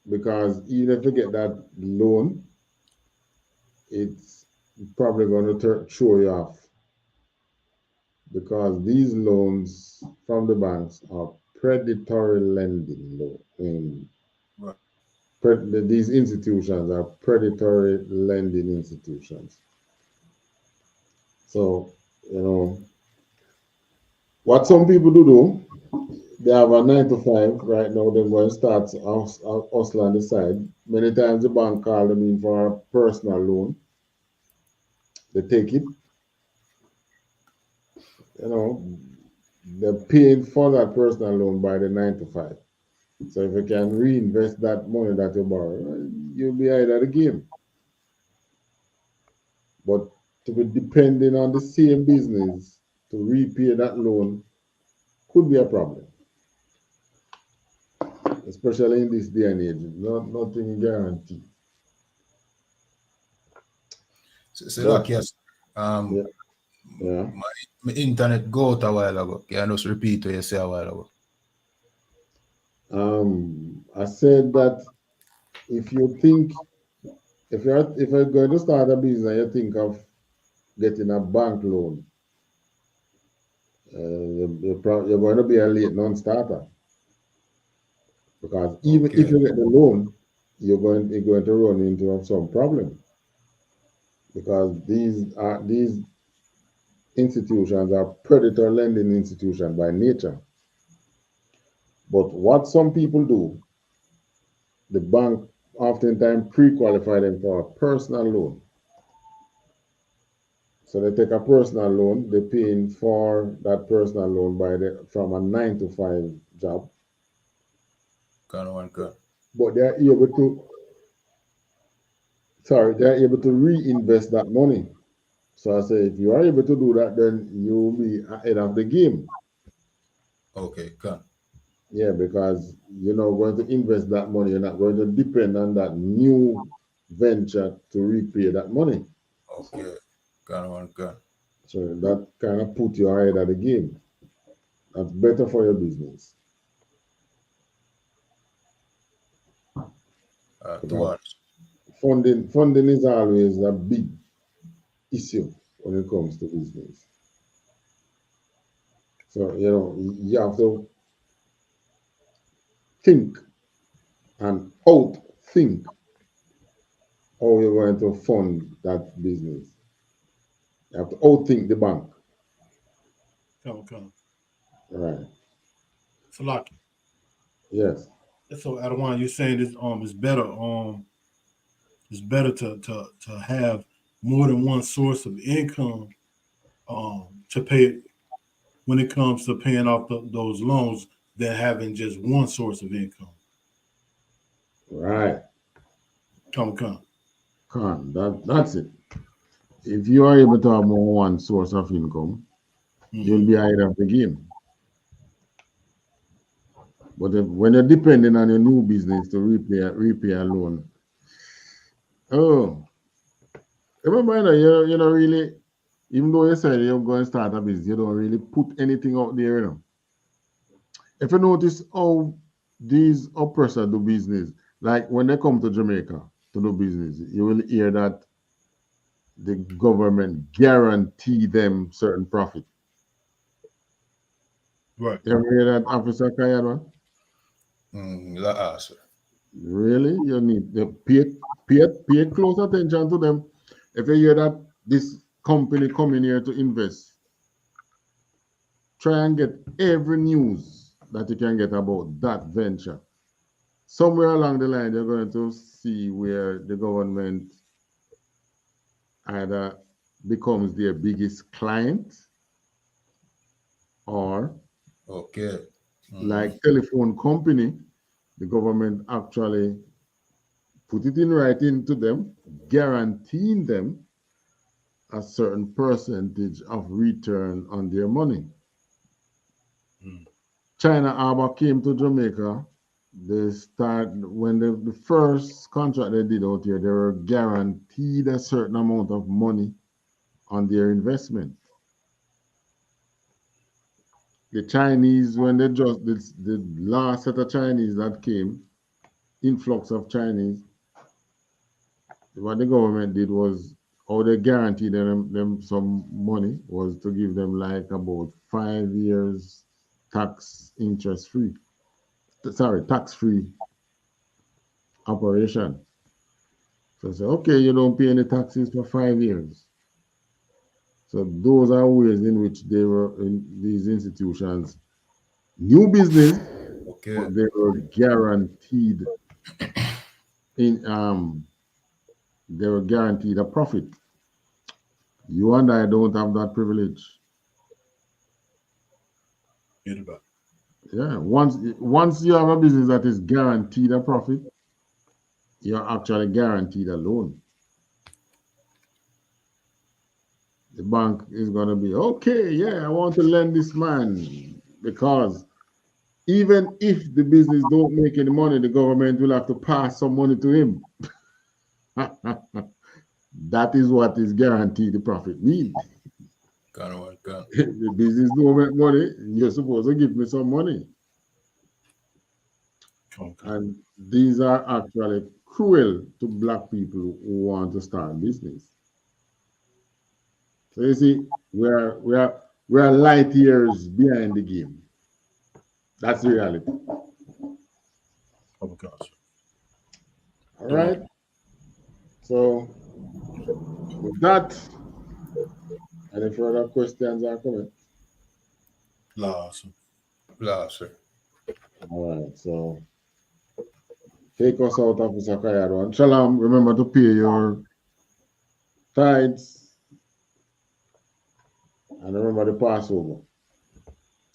because even if you get that loan, it's probably going to throw you off, because these loans from the banks are predatory lending loan. These institutions are predatory lending institutions. So, what some people do, they have a 9 to 5 right now. They're going to start hustle on the side. Many times the bank call them in for a personal loan. They take it. They're paying for that personal loan by the 9 to 5. So if you can reinvest that money that you borrow, you'll be ahead of the game. But to be depending on the same business to repay that loan could be a problem, especially in this day and age. Nothing guaranteed. So like yes, yeah. My internet go out a while ago. Can you just repeat what you said a while ago? I said that if you're going to start a business, you think of getting a bank loan. you're going to be a late non-starter. Because even if you get the loan, you're going to run into some problem. Because these institutions are predator lending institutions by nature. But what some people do, the bank oftentimes pre-qualify them for a personal loan. So they take a personal loan, they're paying for that personal loan from a 9 to 5 job. But they're able to reinvest that money. So I say, if you are able to do that, then you'll be ahead of the game. Okay, good. Yeah, because you're not going to invest that money. You're not going to depend on that new venture to repay that money. Okay, good. So that kind of put you ahead of the game. That's better for your business. Funding is always a big issue when it comes to business. So, you have to think and outthink how you're going to fund that business. You have to outthink the bank. Come. Right. So, Lucky. Yes. So, Adawan, you're saying this it's better to have more than one source of income to pay when it comes to paying off those loans than having just one source of income. Right. Come. That's it. If you are able to have more one source of income, you'll be ahead of the game. But when you're depending on your new business to repay a loan, remember, you're not really, even though you said you're going to start a business, you don't really put anything out there. If you notice how these oppressors do business, like when they come to Jamaica to do business, you will hear that the government guarantee them certain profit. Right. You ever hear that, Officer Kayana? Really? You need to pay close attention to them. If you hear that this company coming here to invest, try and get every news that you can get about that venture. Somewhere along the line, you're going to see where the government either becomes their biggest client or like telephone company, the government actually put it in writing to them, guaranteeing them a certain percentage of return on their money. China Harbor came to Jamaica. When the first contract they did out here, they were guaranteed a certain amount of money on their investment. The Chinese, when they just the last set of Chinese that came, influx of Chinese, what the government did was, how they guaranteed them some money was to give them like about 5 years tax-free operation. So I say, okay, you don't pay any taxes for 5 years. So those are ways in which they were in these institutions, new business, but they were guaranteed a profit. You and I don't have that privilege. Yeah, once you have a business that is guaranteed a profit, you're actually guaranteed a loan. The bank is going to be, okay, yeah, I want to lend this man, because even if the business don't make any money, the government will have to pass some money to him. That is what is guaranteed the profit means. If the business don't make money, you're supposed to give me some money. And these are actually cruel to Black people who want to start business. So you see, We are light years behind the game. That's the reality. Oh gosh. All right. So with that, any further questions or comments? Last. Sir. All right. So take us out, Officer Kayado. And Shalom, remember to pay your tithes and remember the Passover.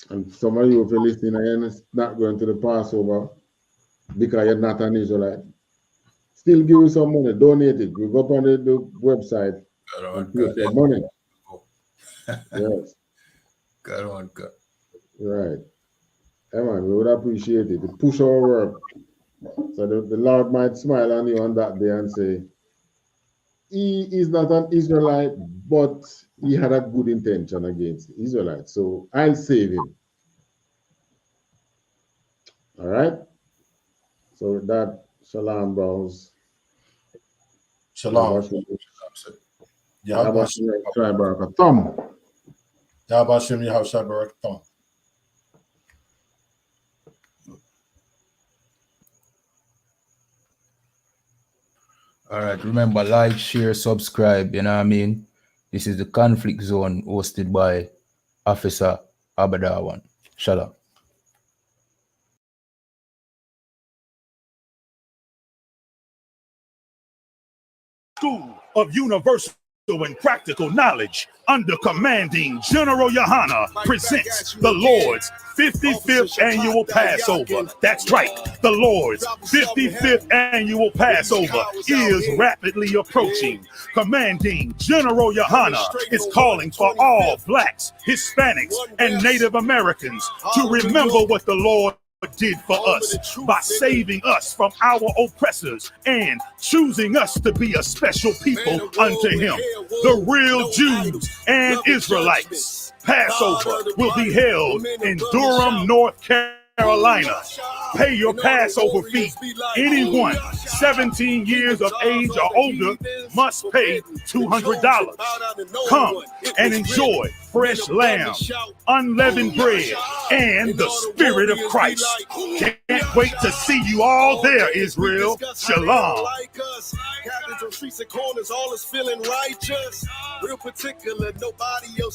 And some of you, if you're listening and you're not going to the Passover because you're not an Israelite, still give you some money, donate it. You go up on the website and pay some money. Yes. God on God. Right. Hey man, we would appreciate it. To push our work. So the Lord might smile on you on that day and say, he is not an Israelite, but he had a good intention against the Israelites. So I'll save him. All right? So with that, Shalom, bros. Shalom. Yahweh All right, remember, like, share, subscribe, you know what I mean? This is the Conflict Zone hosted by Officer Abadawan. Shalom. School of Universal and Practical Knowledge under commanding General YAHANNA presents the Lord's 55th annual Passover. That's right, the Lord's 55th annual Passover is rapidly approaching. Commanding General YAHANNA is calling for all blacks, Hispanics, and Native Americans to remember what the Lord did for us by saving us from our oppressors and choosing us to be a special people unto him. The real Jews and Israelites. Passover will be held in Durham, North Carolina. Pay your Passover fee. Anyone 17 years of age or older must pay $200. Come and enjoy fresh lamb, unleavened bread, and the Spirit of Christ. Can't wait to see you all there, Israel. Shalom. Captains on streets and corners, all is feeling righteous. Real particular, nobody else.